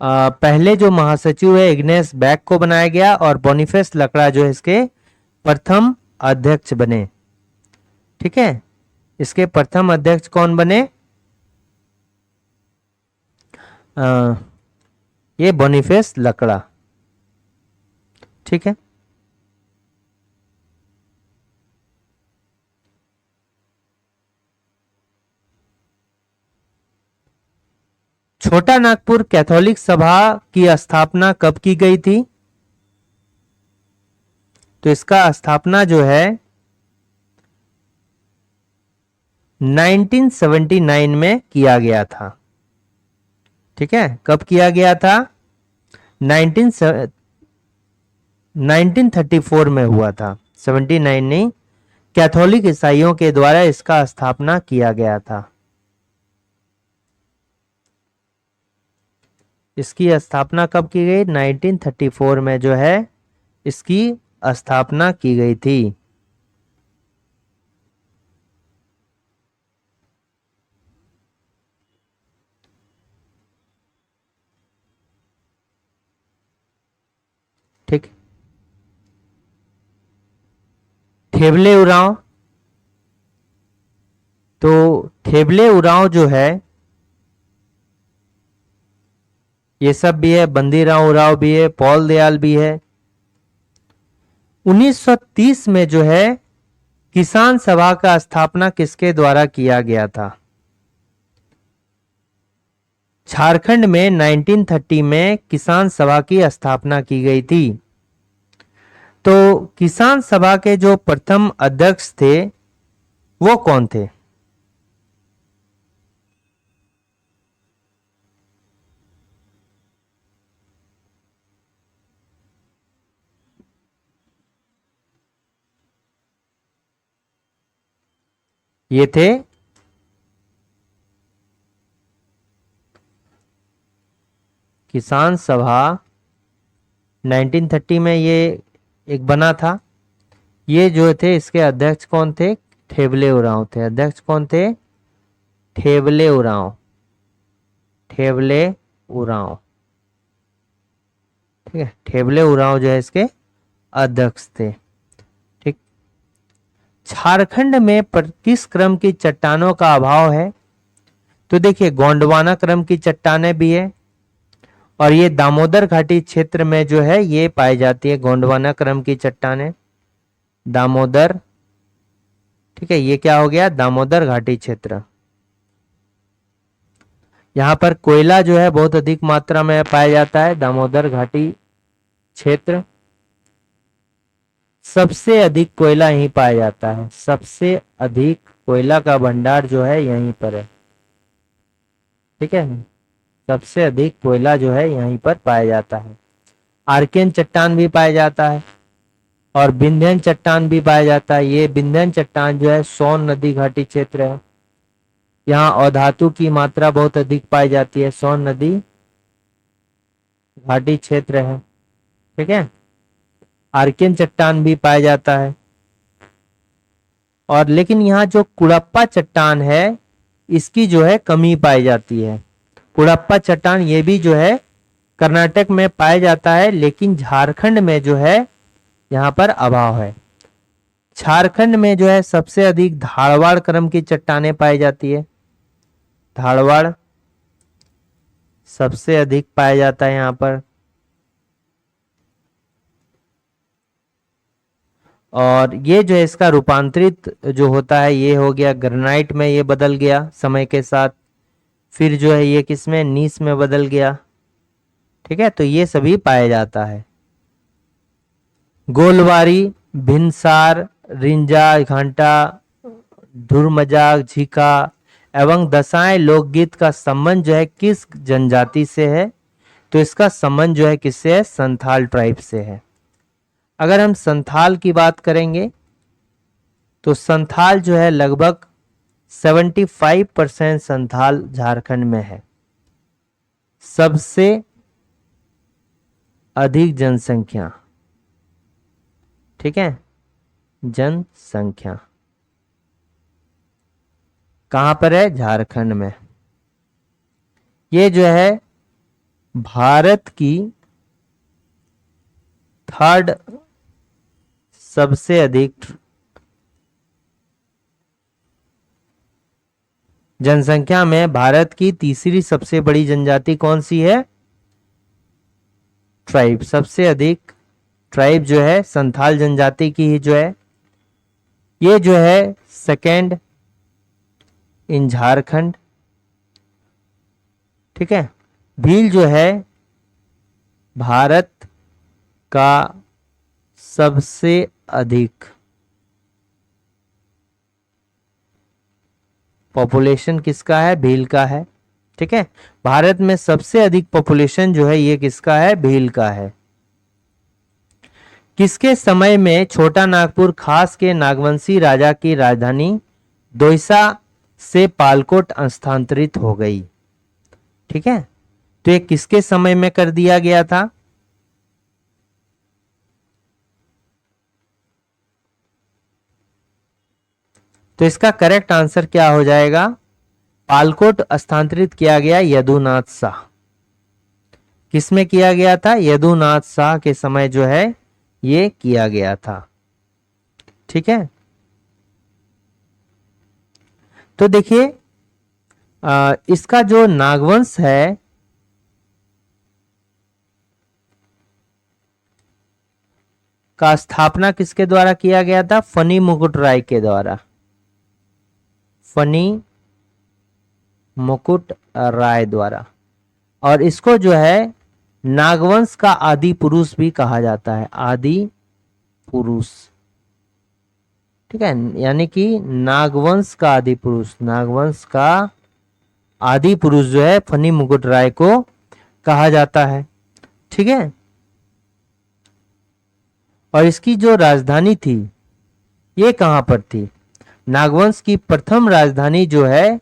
पहले जो महासचिव है इग्नेस बैक को बनाया गया, और बोनीफेस लकड़ा जो है इसके प्रथम अध्यक्ष बने। ठीक है, इसके प्रथम अध्यक्ष कौन बने? ये बोनीफेस लकड़ा। ठीक है, छोटा नागपुर कैथोलिक सभा की स्थापना कब की गई थी? तो इसका स्थापना जो है 1979 में किया गया था। ठीक है, कब किया गया था? 1934 में हुआ था, 79 नहीं। कैथोलिक ईसाइयों के द्वारा इसका स्थापना किया गया था। इसकी स्थापना कब की गई? 1934 में जो है इसकी स्थापना की गई थी। ठीक, ठेबले उरांव। तो ठेबले उरांव जो है ये सब भी है, बंदीराव उरांव भी है, पॉल दयाल भी है। 1930 में जो है किसान सभा का स्थापना किसके द्वारा किया गया था? झारखंड में 1930 में किसान सभा की स्थापना की गई थी। तो किसान सभा के जो प्रथम अध्यक्ष थे वो कौन थे? ये थे किसान सभा 1930 में ये एक बना था। ये जो थे इसके अध्यक्ष कौन थे? ठेबले उरांव थे। अध्यक्ष कौन थे? ठेबले उरांव। ठेबले उरांव। ठीक है, ठेबले उरांव जो है इसके अध्यक्ष थे। ठीक, झारखंड में किस क्रम की चट्टानों का अभाव है? तो देखिए गोंडवाना क्रम की चट्टानें भी है, और ये दामोदर घाटी क्षेत्र में जो है ये पाई जाती है गोंडवाना क्रम की चट्टानें। दामोदर, ठीक है, ये क्या हो गया? दामोदर घाटी क्षेत्र। यहाँ पर कोयला जो है बहुत अधिक मात्रा में पाया जाता है, दामोदर घाटी क्षेत्र। सबसे अधिक कोयला यहीं पाया जाता है, सबसे अधिक कोयला का भंडार जो है यहीं पर है। ठीक है, सबसे अधिक कोयला जो है यहीं पर पाया जाता है। आर्कियन चट्टान भी पाया जाता है, और विंध्यन चट्टान भी पाया जाता है। ये विंध्यन चट्टान जो है सोन नदी घाटी क्षेत्र है। यहाँ अधातु की मात्रा बहुत अधिक पाई जाती है। सोन नदी घाटी क्षेत्र है। ठीक है। आर्कियन चट्टान भी पाया जाता है। और लेकिन यहाँ जो कुड़प्पा चट्टान है इसकी जो है कमी पाई जाती है। कुड़प्पा चट्टान ये भी जो है कर्नाटक में पाया जाता है, लेकिन झारखंड में जो है यहाँ पर अभाव है। झारखंड में जो है सबसे अधिक धारवाड़ क्रम की चट्टानें पाई जाती है। धारवाड़ सबसे अधिक पाया जाता है यहाँ पर। और ये जो है इसका रूपांतरित जो होता है ये हो गया ग्रेनाइट में, ये बदल गया समय के साथ। फिर जो है ये किसमें, नीस में बदल गया। ठीक है, तो ये सभी पाया जाता है। गोलवारी, भिनसार, रिंजा, घंटा, धुर मजाक, झिका एवं दशाएं लोकगीत का संबंध जो है किस जनजाति से है? तो इसका संबंध जो है किससे है? संथाल ट्राइब से है। अगर हम संथाल की बात करेंगे तो संथाल जो है लगभग 75% संथाल झारखंड में है। सबसे अधिक जनसंख्या, ठीक है, जनसंख्या कहां पर है? झारखंड में। ये जो है भारत की थर्ड सबसे अधिक जनसंख्या में भारत की तीसरी सबसे बड़ी जनजाति कौन सी है? ट्राइब। सबसे अधिक ट्राइब जो है संथाल जनजाति की ही जो है। ये जो है सेकेंड इन झारखंड। ठीक है। भील जो है भारत का सबसे अधिक पॉपुलेशन किसका है? भील का है। ठीक है, भारत में सबसे अधिक पॉपुलेशन जो है ये किसका है? भील का है। किसके समय में छोटा नागपुर खास के नागवंशी राजा की राजधानी दोईसा से पालकोट स्थानांतरित हो गई? ठीक है, तो ये किसके समय में कर दिया गया था? तो इसका करेक्ट आंसर क्या हो जाएगा? पालकोट स्थानांतरित किया गया यदुनाथ शाह। किसमें किया गया था? यदुनाथ शाह के समय जो है ये किया गया था। ठीक है, तो देखिए इसका जो नागवंश है का स्थापना किसके द्वारा किया गया था? फनी मुकुट राय के द्वारा। फनी मुकुट राय द्वारा। और इसको जो है नागवंश का आदि पुरुष भी कहा जाता है। आदि पुरुष। ठीक है, यानी कि नागवंश का आदि पुरुष, नागवंश का आदि पुरुष जो है फनी मुकुट राय को कहा जाता है। ठीक है, और इसकी जो राजधानी थी ये कहां पर थी? नागवंश की प्रथम राजधानी जो है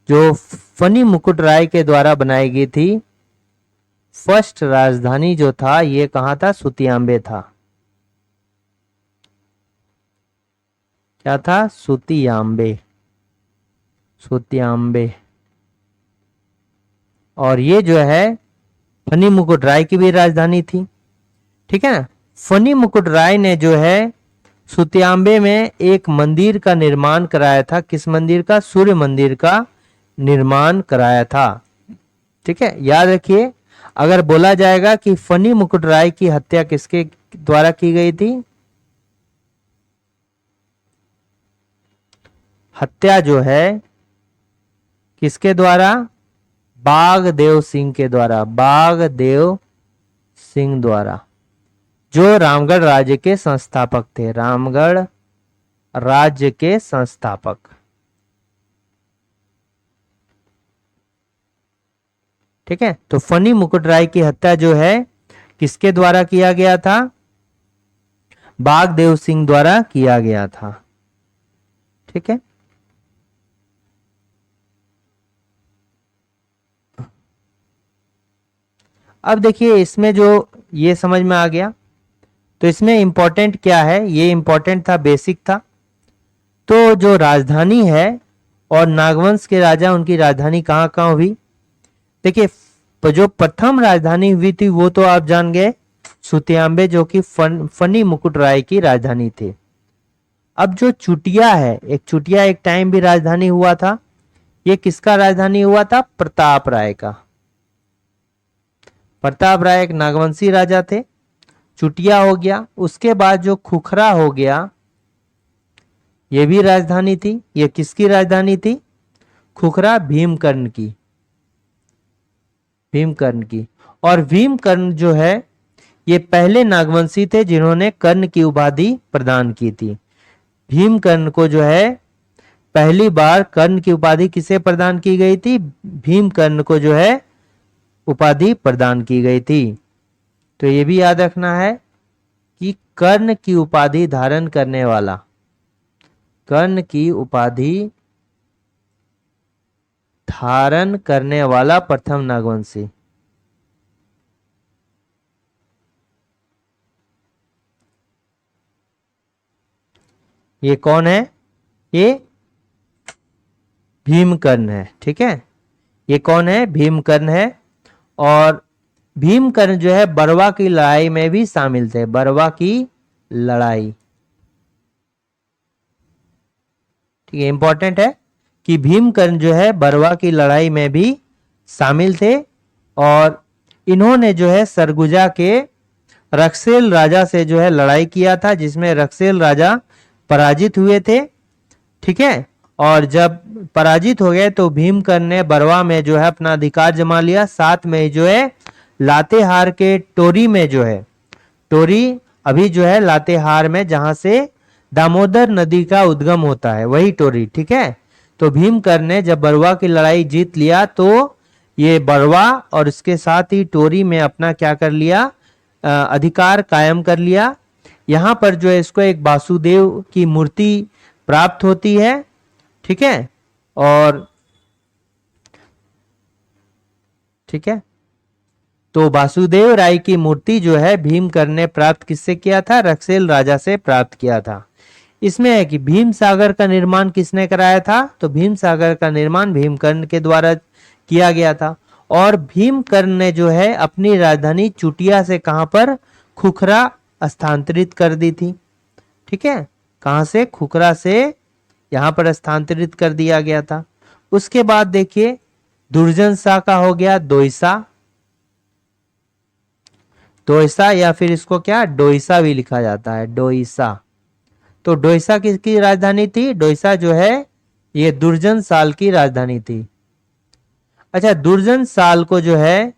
जो फनी मुकुट राय के द्वारा बनाई गई थी, फर्स्ट राजधानी जो था ये कहां था? सुतियांबे था। क्या था? सुतियांबे। सुतियांबे। और ये जो है फनी मुकुट राय की भी राजधानी थी। ठीक है, फनी मुकुट राय ने जो है सुतियांबे में एक मंदिर का निर्माण कराया था। किस मंदिर का? सूर्य मंदिर का निर्माण कराया था। ठीक है, याद रखिए, अगर बोला जाएगा कि फनी मुकुट राय की हत्या किसके द्वारा की गई थी? हत्या जो है किसके द्वारा? बागदेव सिंह के द्वारा। बागदेव सिंह द्वारा, जो रामगढ़ राज्य के संस्थापक थे। रामगढ़ राज्य के संस्थापक। ठीक है, तो फनी मुकुट राय की हत्या जो है किसके द्वारा किया गया था? बागदेव सिंह द्वारा किया गया था। ठीक है, अब देखिए इसमें जो ये समझ में आ गया, तो इसमें इंपॉर्टेंट क्या है, ये इंपॉर्टेंट था, बेसिक था। तो जो राजधानी है और नागवंश के राजा उनकी राजधानी कहाँ कहाँ हुई। देखिए जो प्रथम राजधानी हुई थी वो तो आप जान गए, सुतियांबे, जो कि फनी मुकुट राय की राजधानी थी। अब जो चुटिया है, एक चुटिया एक टाइम भी राजधानी हुआ था, ये किसका राजधानी हुआ था, प्रताप राय का। प्रताप राय एक नागवंशी राजा थे। चुटिया हो गया, उसके बाद जो खुखरा हो गया, ये भी राजधानी थी। ये किसकी राजधानी थी, खुखरा भीमकर्ण की, भीमकर्ण की। और भीमकर्ण जो है ये पहले नागवंशी थे जिन्होंने कर्ण की उपाधि प्रदान की थी। भीमकर्ण को जो है पहली बार कर्ण की उपाधि किसे प्रदान की गई थी, भीमकर्ण को जो है उपाधि प्रदान की गई थी। तो ये भी याद रखना है कि कर्ण की उपाधि धारण करने वाला, कर्ण की उपाधि धारण करने वाला प्रथम नागवंशी। ये कौन है, ये भीमकर्ण है। ठीक है, ये कौन है, भीमकर्ण है। और भीमकर्ण जो है बरवा की लड़ाई में भी शामिल थे, बरवा की लड़ाई। ठीक है, इंपॉर्टेंट है कि भीमकर्ण जो है बरवा की लड़ाई में भी शामिल थे। और इन्होंने जो है सरगुजा के रक्सेल राजा से जो है लड़ाई किया था, जिसमें रक्सेल राजा पराजित हुए थे। ठीक है, और जब पराजित हो गए तो भीमकर्ण ने बरवा में जो है अपना अधिकार जमा लिया। साथ में जो है लातेहार के टोरी में जो है, टोरी अभी जो है लातेहार में जहां से दामोदर नदी का उद्गम होता है, वही टोरी। ठीक है, तो भीमकर्ण ने जब बरवा की लड़ाई जीत लिया तो ये बरवा और उसके साथ ही टोरी में अपना क्या कर लिया, अधिकार कायम कर लिया। यहां पर जो है इसको एक वासुदेव की मूर्ति प्राप्त होती है। ठीक है, और ठीक है, तो वासुदेव राय की मूर्ति जो है भीमकर्ण ने प्राप्त किससे किया था, रक्सेल राजा से प्राप्त किया था। इसमें है कि भीम सागर का निर्माण किसने कराया था, तो भीम सागर का निर्माण भीमकर्ण के द्वारा किया गया था। और भीमकर्ण ने जो है अपनी राजधानी चुटिया से कहां पर, खुखरा स्थानांतरित कर दी थी। ठीक है, कहां से, खुखरा से यहां पर स्थानांतरित कर दिया गया था। उसके बाद देखिए दुर्जन शाह का हो गया दोईसा, दोईसा या फिर इसको क्या डोईसा भी लिखा जाता है, डोईसा। तो डोईसा किसकी राजधानी थी, डोईसा जो है ये दुर्जन साल की राजधानी थी। अच्छा, दुर्जन साल को जो है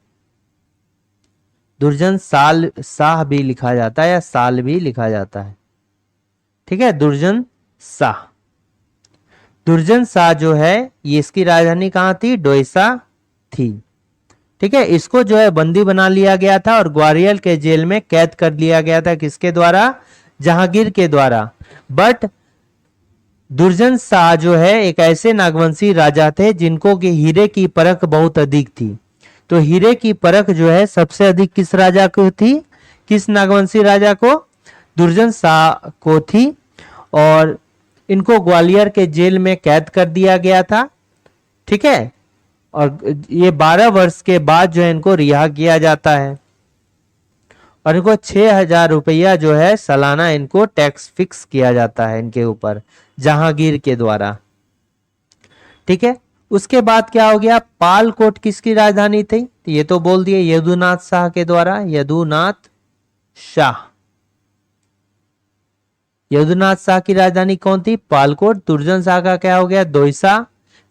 दुर्जन साल शाह भी लिखा जाता है या साल भी लिखा जाता है। ठीक है, दुर्जन शाह, दुर्जन शाह जो है ये इसकी राजधानी कहां थी, डोईसा थी। ठीक है, इसको जो है बंदी बना लिया गया था और ग्वालियर के जेल में कैद कर लिया गया था, किसके द्वारा, जहांगीर के द्वारा। बट दुर्जन शाह जो है एक ऐसे नागवंशी राजा थे जिनको कि हीरे की परख बहुत अधिक थी। तो हीरे की परख जो है सबसे अधिक किस राजा को थी, किस नागवंशी राजा को, दुर्जन शाह को थी। और इनको ग्वालियर के जेल में कैद कर दिया गया था। ठीक है, और ये 12 वर्ष के बाद जो है इनको रिहा किया जाता है और इनको 6,000 रुपया जो है सालाना इनको टैक्स फिक्स किया जाता है इनके ऊपर, जहांगीर के द्वारा। ठीक है, उसके बाद क्या हो गया, पालकोट किसकी राजधानी थी, ये तो बोल दिए यदुनाथ शाह के द्वारा, यदुनाथ शाह। यदुनाथ शाह की राजधानी कौन थी, पालकोट। दुर्जन शाह का क्या हो गया, दोईसा।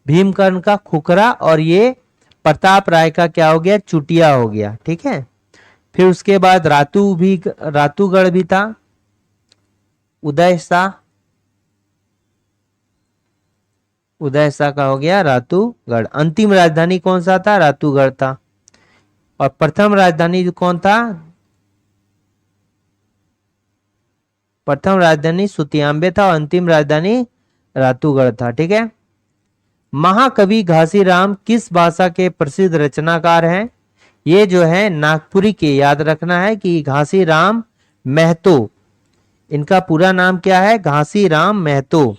भीमकर्ण का खुखरा। और ये प्रताप राय का क्या हो गया, चुटिया हो गया। ठीक है, फिर उसके बाद रातूगढ़ भी था, उदय शाह, उदय शाह का हो गया रातूगढ़। अंतिम राजधानी कौन सा था, रातूगढ़ था। और प्रथम राजधानी कौन था, प्रथम राजधानी सुतियांबे था और अंतिम राजधानी रातूगढ़ था। ठीक है, महाकवि घासीराम किस भाषा के प्रसिद्ध रचनाकार हैं, ये जो है नागपुरी के, याद रखना है कि घासी राम महतो, इनका पूरा नाम क्या है? घासी राम महतो।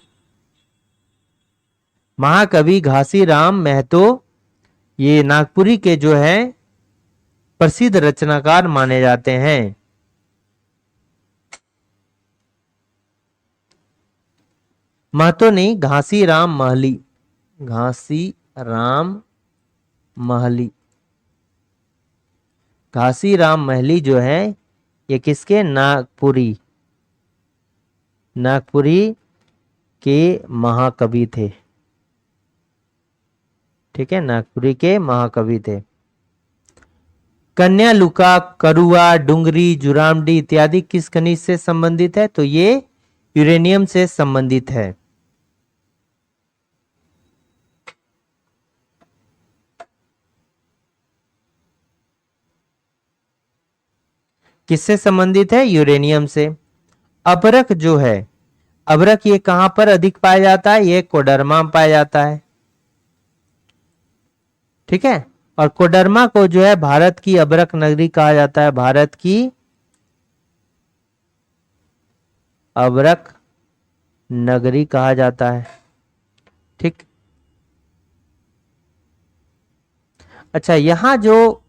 महाकवि घासी राम महतो ये नागपुरी के जो है प्रसिद्ध रचनाकार माने जाते हैं। महतो नहीं, घासी राम महली, घासी राम महली। घासी राम महली जो है ये किसके? नागपुरी, नागपुरी के महाकवि थे। ठीक है, नागपुरी के महाकवि थे। कन्या लुका, करुआ, डुंगरी, जुरामडी इत्यादि किस खनिज से संबंधित है? तो ये यूरेनियम से संबंधित है। किससे संबंधित है? यूरेनियम से। अबरक जो है, अबरक ये कहां पर अधिक पाया जाता है? ये कोडरमा में पाया जाता है। ठीक है, और कोडरमा को जो है भारत की अबरक नगरी कहा जाता है, भारत की अबरक नगरी कहा जाता है। ठीक, अच्छा, यहां जो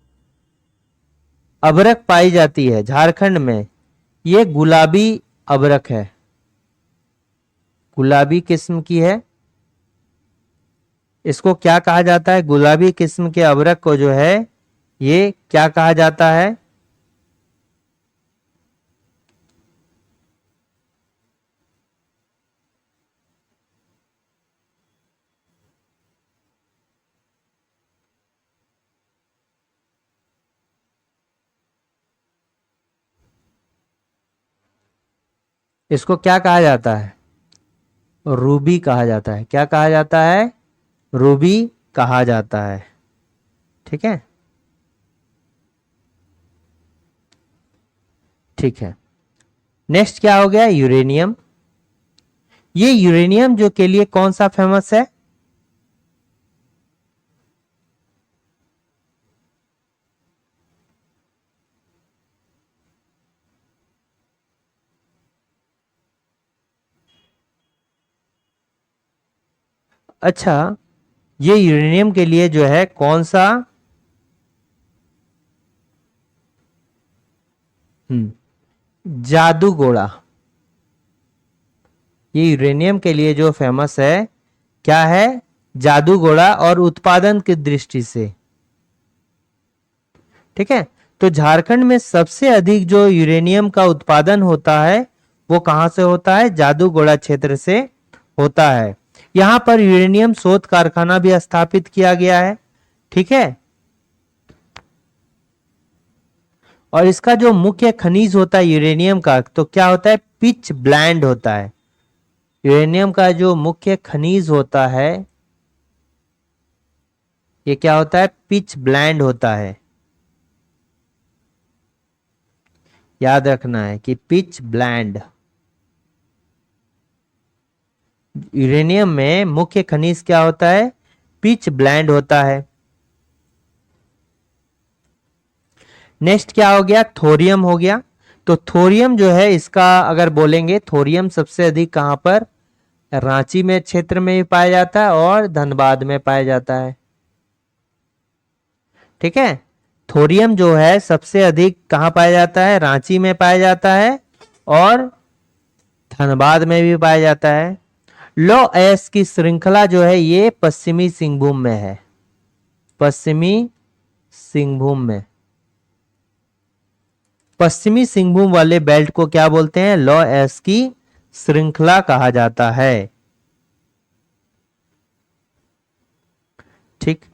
अबरक पाई जाती है झारखंड में, ये गुलाबी अबरक है, गुलाबी किस्म की है। इसको क्या कहा जाता है? गुलाबी किस्म के अबरक को जो है ये क्या कहा जाता है? इसको क्या कहा जाता है? रूबी कहा जाता है। क्या कहा जाता है? रूबी कहा जाता है। ठीक है, ठीक है। नेक्स्ट क्या हो गया? यूरेनियम। ये यूरेनियम जो के लिए कौन सा फेमस है? अच्छा, ये यूरेनियम के लिए जो है कौन सा? जादूगोड़ा। ये यूरेनियम के लिए जो फेमस है क्या है? जादूगोड़ा, और उत्पादन की दृष्टि से। ठीक है, तो झारखंड में सबसे अधिक जो यूरेनियम का उत्पादन होता है वो कहां से होता है? जादूगोड़ा क्षेत्र से होता है। यहां पर यूरेनियम शोध कारखाना भी स्थापित किया गया है। ठीक है, और इसका जो मुख्य खनिज होता है यूरेनियम का, तो क्या होता है? पिच ब्लेंड होता है। यूरेनियम का जो मुख्य खनिज होता है ये क्या होता है? पिच ब्लेंड होता है। याद रखना है कि पिच ब्लेंड। यूरेनियम में मुख्य खनिज क्या होता है? पिच ब्लेंड होता है। नेक्स्ट क्या हो गया? थोरियम हो गया। तो थोरियम जो है इसका अगर बोलेंगे, थोरियम सबसे अधिक कहां पर? रांची में क्षेत्र में भी पाया जाता है और धनबाद में पाया जाता है। ठीक है, थोरियम जो है सबसे अधिक कहां पाया जाता है? रांची में पाया जाता है और धनबाद में भी पाया जाता है। लो एस की श्रृंखला जो है ये पश्चिमी सिंहभूम में है, पश्चिमी सिंहभूम में। पश्चिमी सिंहभूम वाले बेल्ट को क्या बोलते हैं? लॉ एस की श्रृंखला कहा जाता है। ठीक,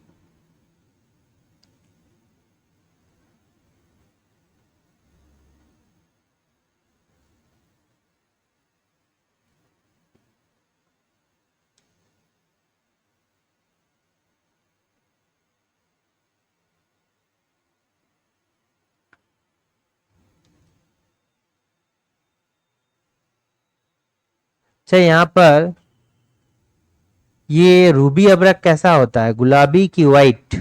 अच्छा, यहां पर ये रूबी अबरक कैसा होता है? गुलाबी की व्हाइट?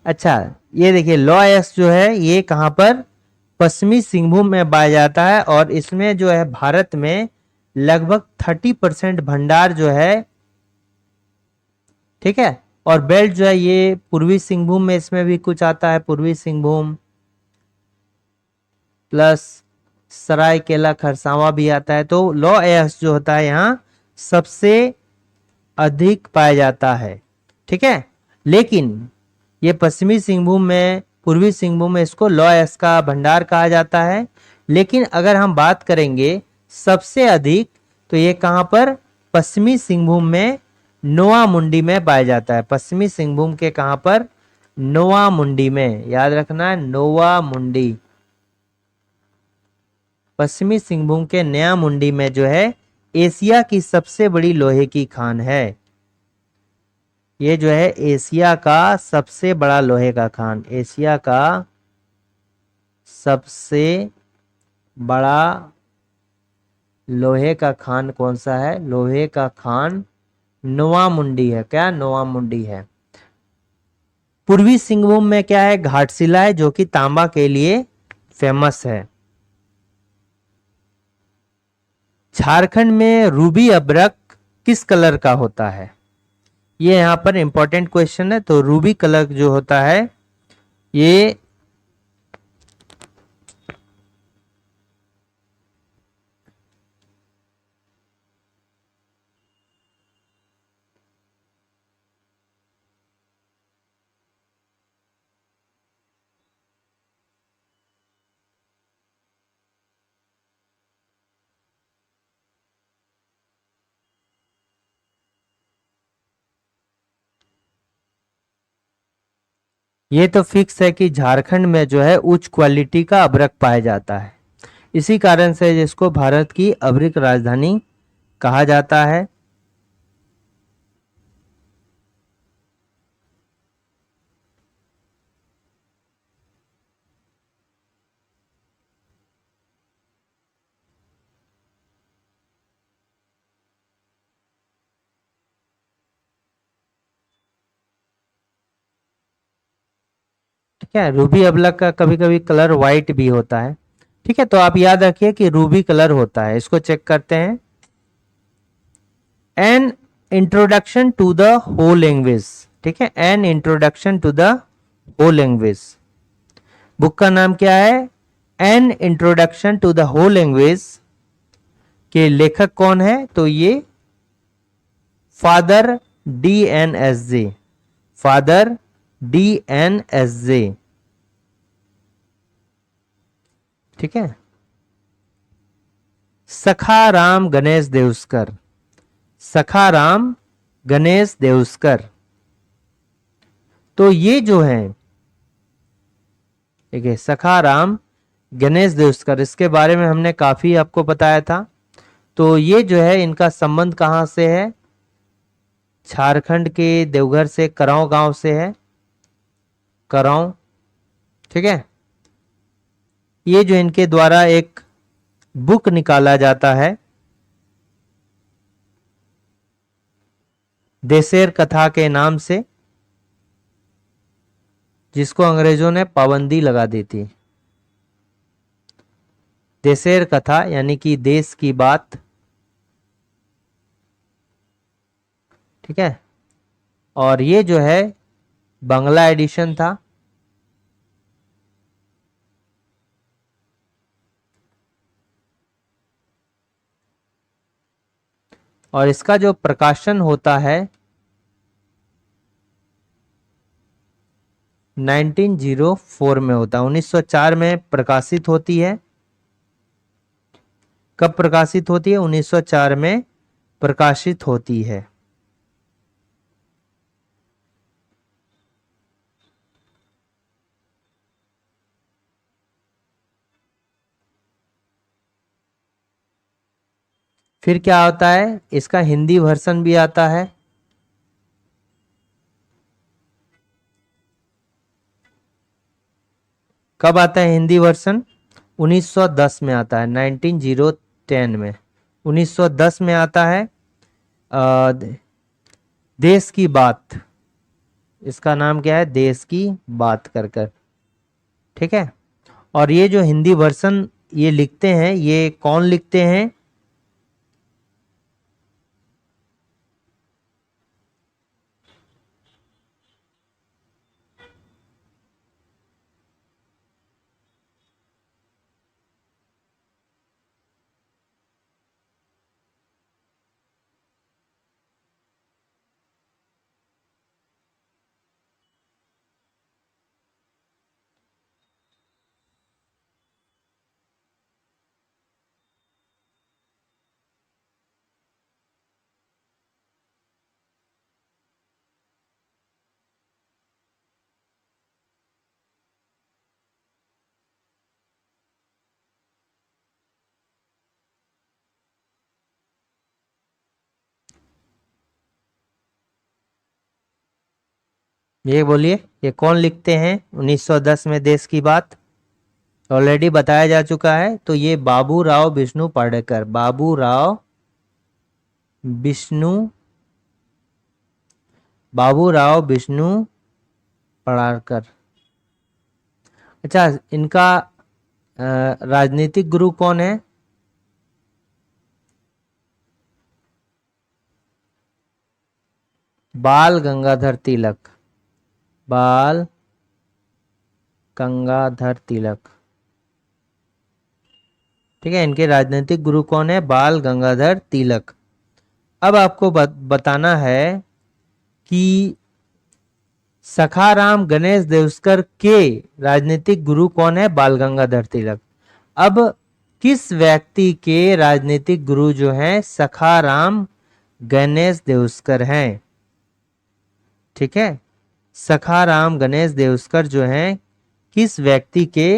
अच्छा, ये देखिए लौह जो है ये कहाँ पर, पश्चिमी सिंहभूम में पाया जाता है, और इसमें जो है भारत में लगभग 30% भंडार जो है, ठीक है। और बेल्ट जो है ये पूर्वी सिंहभूम में, इसमें भी कुछ आता है, पूर्वी सिंहभूम प्लस सरायकेला खरसावां भी आता है। तो लौ एयर्स जो होता है यहाँ सबसे अधिक पाया जाता है, ठीक है। लेकिन ये पश्चिमी सिंहभूम में, पूर्वी सिंहभूम में इसको लौ एयर्स का भंडार कहा जाता है। लेकिन अगर हम बात करेंगे सबसे अधिक, तो ये कहां पर, पश्चिमी सिंहभूम में नोआ मुंडी में पाया जाता है। पश्चिमी सिंहभूम के कहां पर, नोआ मुंडी में, याद रखना है नोआ मुंडी। पश्चिमी सिंहभूम के नया मुंडी में जो है एशिया की सबसे बड़ी लोहे की खान है। ये जो है एशिया का सबसे बड़ा लोहे का खान, एशिया का सबसे बड़ा लोहे का खान कौन सा है, लोहे का खान नोआ मुंडी है। क्या, नोआ मुंडी है। पूर्वी सिंहभूम में क्या है, घाटशिला है, जो कि तांबा के लिए फेमस है। झारखंड में रूबी अभ्रक किस कलर का होता है, ये यहां पर इंपॉर्टेंट क्वेश्चन है। तो रूबी कलर जो होता है ये तो फिक्स है कि झारखंड में जो है उच्च क्वालिटी का अभ्रक पाया जाता है। इसी कारण से जिसको भारत की अभ्रक राजधानी कहा जाता है। ठीक है, रूबी अभ्रक का कभी कभी कलर व्हाइट भी होता है। ठीक है, तो आप याद रखिए कि रूबी कलर होता है। इसको चेक करते हैं। An introduction to the whole language, ठीक है, an introduction to the whole language. Book का नाम क्या है, an introduction to the whole language. के लेखक कौन है, तो ये फादर DNSJ, फादर DNSJ, ठीक है। सखाराम गणेश देउस्कर, सखाराम गणेश देउस्कर। तो ये जो है, ठीक है, सखाराम गणेश देउस्कर, इसके बारे में हमने काफी आपको बताया था। तो ये जो है इनका संबंध कहां से है, झारखंड के देवघर से, करांव गांव से है, करांव, ठीक है। ये जो इनके द्वारा एक बुक निकाला जाता है, देशेर कथा के नाम से, जिसको अंग्रेजों ने पाबंदी लगा दी थी। देशेर कथा यानी कि देश की बात, ठीक है। और ये जो है बांग्ला एडिशन था। और इसका जो प्रकाशन होता है 1904 में होता है, 1904 में प्रकाशित होती है। कब प्रकाशित होती है, 1904 में प्रकाशित होती है। फिर क्या होता है, इसका हिंदी वर्जन भी आता है। कब आता है हिंदी वर्जन, 1910 में आता है, 1910 में, 1910 में आता है। देश की बात, इसका नाम क्या है, देश की बात कर कर। ठीक है। और ये जो हिंदी वर्जन ये लिखते हैं, ये कौन लिखते हैं? ये बोलिए, ये कौन लिखते हैं 1910 में देश की बात? ऑलरेडी बताया जा चुका है। तो ये बाबू राव विष्णु पाडेकर, बाबू राव विष्णु, बाबू राव विष्णु पडारकर। अच्छा, इनका राजनीतिक गुरु कौन है? बाल गंगाधर तिलक, बाल गंगाधर तिलक। ठीक है, इनके राजनीतिक गुरु कौन है? बाल गंगाधर तिलक। अब आपको बताना है कि सखाराम गणेश देवस्कर के राजनीतिक गुरु कौन है? बाल गंगाधर तिलक। अब किस व्यक्ति के राजनीतिक गुरु जो हैं सखाराम गणेश देवस्कर हैं? ठीक है, सखाराम गणेश देवस्कर जो हैं किस व्यक्ति के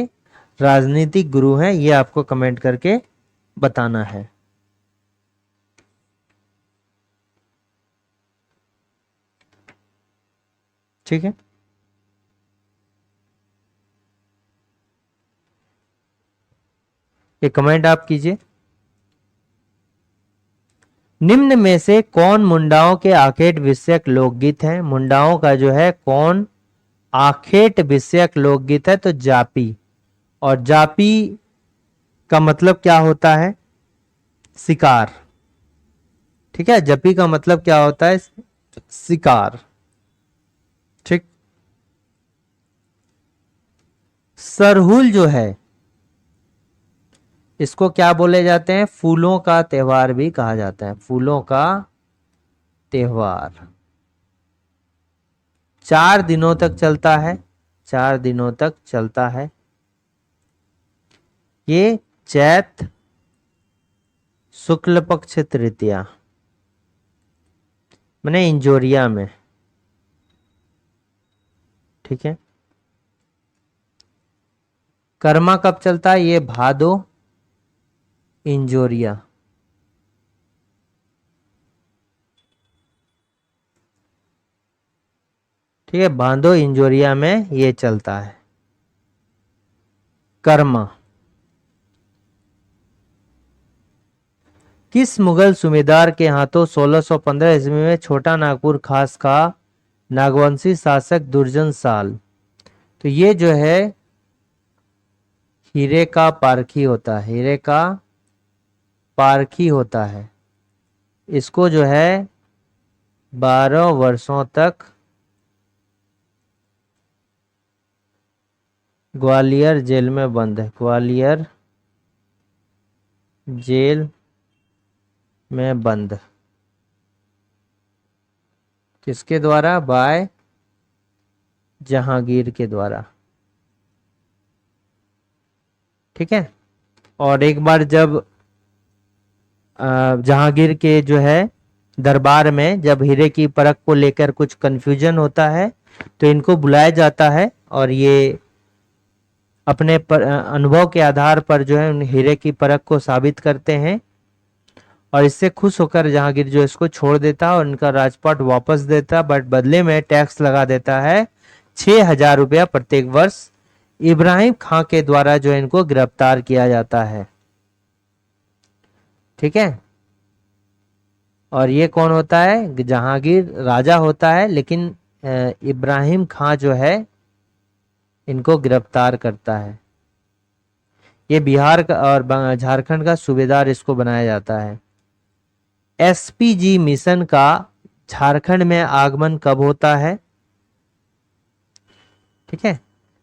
राजनीतिक गुरु हैं, ये आपको कमेंट करके बताना है। ठीक है, ये कमेंट आप कीजिए। निम्न में से कौन मुंडाओं के आखेट विषयक लोकगीत है? मुंडाओं का जो है कौन आखेट विषयक लोकगीत है? तो जापी। और जापी का मतलब क्या होता है? शिकार। ठीक है, जपी का मतलब क्या होता है? शिकार। ठीक। सरहुल जो है इसको क्या बोले जाते हैं? फूलों का त्योहार भी कहा जाता है, फूलों का त्योहार। 4 दिनों तक चलता है, 4 दिनों तक चलता है। ये चैत शुक्ल पक्ष तृतीया मैंने इंजोरिया में। ठीक है, कर्मा कब चलता है? ये भादो इंजोरिया। ठीक है, भादो इंजोरिया में ये चलता है कर्मा। किस मुगल सुबेदार के हाथों 1615 ईस्वी में छोटा नागपुर खास का नागवंशी शासक दुर्जन साल? तो ये जो है हीरे का पारखी होता है, हीरे का पारखी होता है। इसको जो है 12 वर्षों तक ग्वालियर जेल में बंद है, ग्वालियर जेल में बंद। किसके द्वारा? बाय जहांगीर के द्वारा। ठीक है, और एक बार जब जहांगीर के जो है दरबार में जब हीरे की परख को लेकर कुछ कंफ्यूजन होता है तो इनको बुलाया जाता है और ये अपने अनुभव के आधार पर जो है उन हीरे की परख को साबित करते हैं और इससे खुश होकर जहांगीर जो इसको छोड़ देता है और इनका राजपाट वापस देता, बट बदले में टैक्स लगा देता है 6,000 रुपया प्रत्येक वर्ष। इब्राहिम खां के द्वारा जो इनको गिरफ्तार किया जाता है। ठीक है, और ये कौन होता है? जहांगीर राजा होता है, लेकिन इब्राहिम खां जो है इनको गिरफ्तार करता है। ये बिहार का और झारखंड का सूबेदार इसको बनाया जाता है। एसपीजी मिशन का झारखंड में आगमन कब होता है? ठीक है,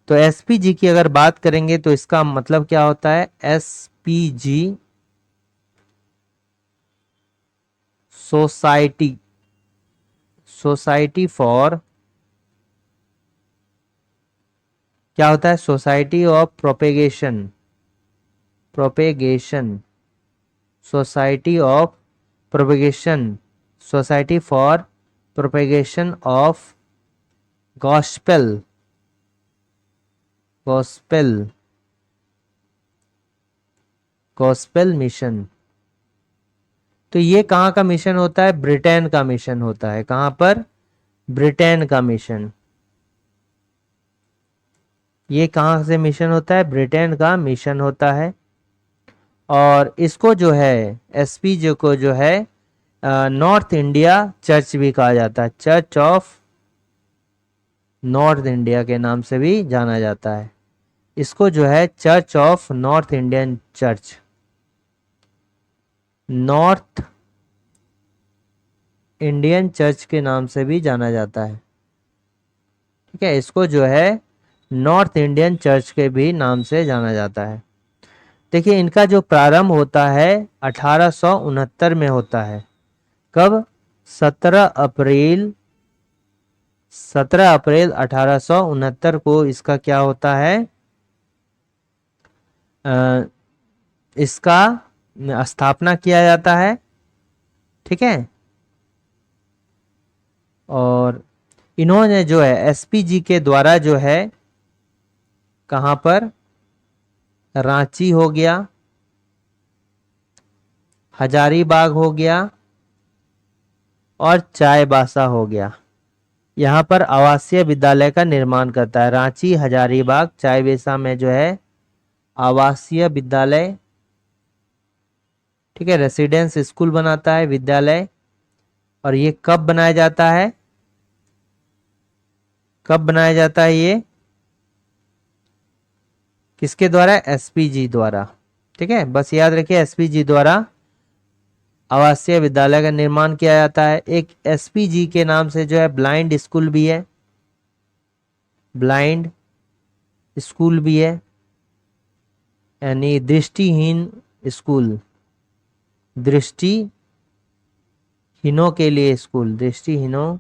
तो एसपीजी की अगर बात करेंगे तो इसका मतलब क्या होता है? एसपीजी सोसाइटी, सोसाइटी फॉर, क्या होता है? Society of propagation, propagation, society of propagation, society for propagation of gospel, gospel, gospel mission. तो ये कहाँ का मिशन होता है? ब्रिटेन का मिशन होता है। कहाँ पर? ब्रिटेन का मिशन। ये कहाँ से मिशन होता है? ब्रिटेन का मिशन होता है। और इसको जो है एसपीजी को जो है नॉर्थ इंडिया चर्च भी कहा जाता है। चर्च ऑफ नॉर्थ इंडिया के नाम से भी जाना जाता है। इसको जो है church of north Indian church, north Indian church के नाम से भी जाना जाता है। ठीक है, इसको जो है नॉर्थ इंडियन चर्च के भी नाम से जाना जाता है। देखिए, इनका जो प्रारंभ होता है 1869 में होता है। कब? 17 अप्रैल, 17 अप्रैल 1869 को इसका क्या होता है? इसका स्थापना किया जाता है। ठीक है, और इन्होंने जो है एसपीजी के द्वारा जो है कहां पर? रांची हो गया, हजारीबाग हो गया और चाईबासा हो गया, यहाँ पर आवासीय विद्यालय का निर्माण करता है। रांची, हजारीबाग, चाईबासा में जो है आवासीय विद्यालय, ठीक है, रेसिडेंस स्कूल बनाता है, विद्यालय। और ये कब बनाया जाता है? कब बनाया जाता है ये? किसके द्वारा? एसपीजी द्वारा। ठीक है, बस याद रखिए एसपीजी द्वारा आवासीय विद्यालय का निर्माण किया जाता है। एक एसपीजी के नाम से जो है ब्लाइंड स्कूल भी है, ब्लाइंड स्कूल भी है, यानी दृष्टिहीन स्कूल, दृष्टिहीनों के लिए स्कूल, दृष्टिहीनों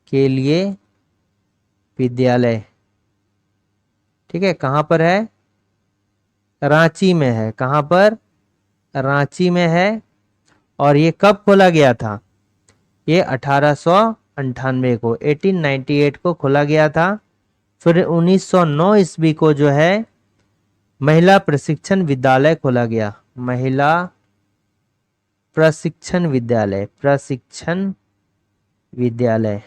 के लिए विद्यालय। ठीक है, कहां पर है? रांची में है। कहां पर? रांची में है। और ये कब खोला गया था? ये 1898 को, 1898 को खोला गया था। फिर 1909 ईस्वी को जो है महिला प्रशिक्षण विद्यालय खोला गया, महिला प्रशिक्षण विद्यालय, प्रशिक्षण विद्यालय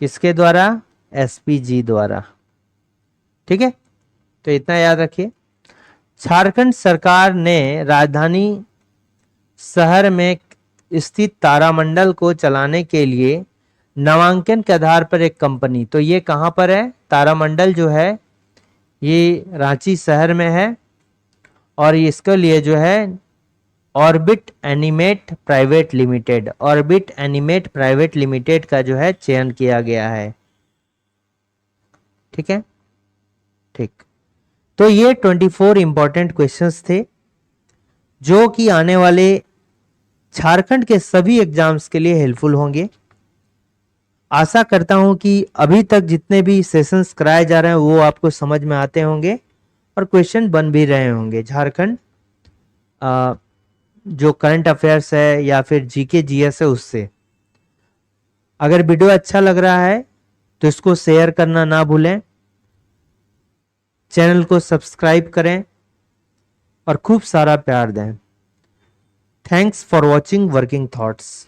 किसके द्वारा? एसपीजी द्वारा। ठीक है, तो इतना याद रखिए। झारखंड सरकार ने राजधानी शहर में स्थित तारामंडल को चलाने के लिए नामांकन के आधार पर एक कंपनी, तो ये कहां पर है? तारामंडल जो है ये रांची शहर में है। और इसके लिए जो है orbit animate private limited, orbit animate private limited का जो है चयन किया गया है। ठीक है, ठीक। तो ये 24 इंपॉर्टेंट क्वेश्चंस थे जो कि आने वाले झारखंड के सभी एग्जाम्स के लिए हेल्पफुल होंगे। आशा करता हूं कि अभी तक जितने भी सेशंस कराए जा रहे हैं वो आपको समझ में आते होंगे और क्वेश्चन बन भी रहे होंगे। झारखंड जो करंट अफेयर्स है या फिर जीके जीएस है उससे। अगर वीडियो अच्छा लग रहा है तो इसको शेयर करना ना भूलें, चैनल को सब्सक्राइब करें और खूब सारा प्यार दें। Thanks for watching working thoughts.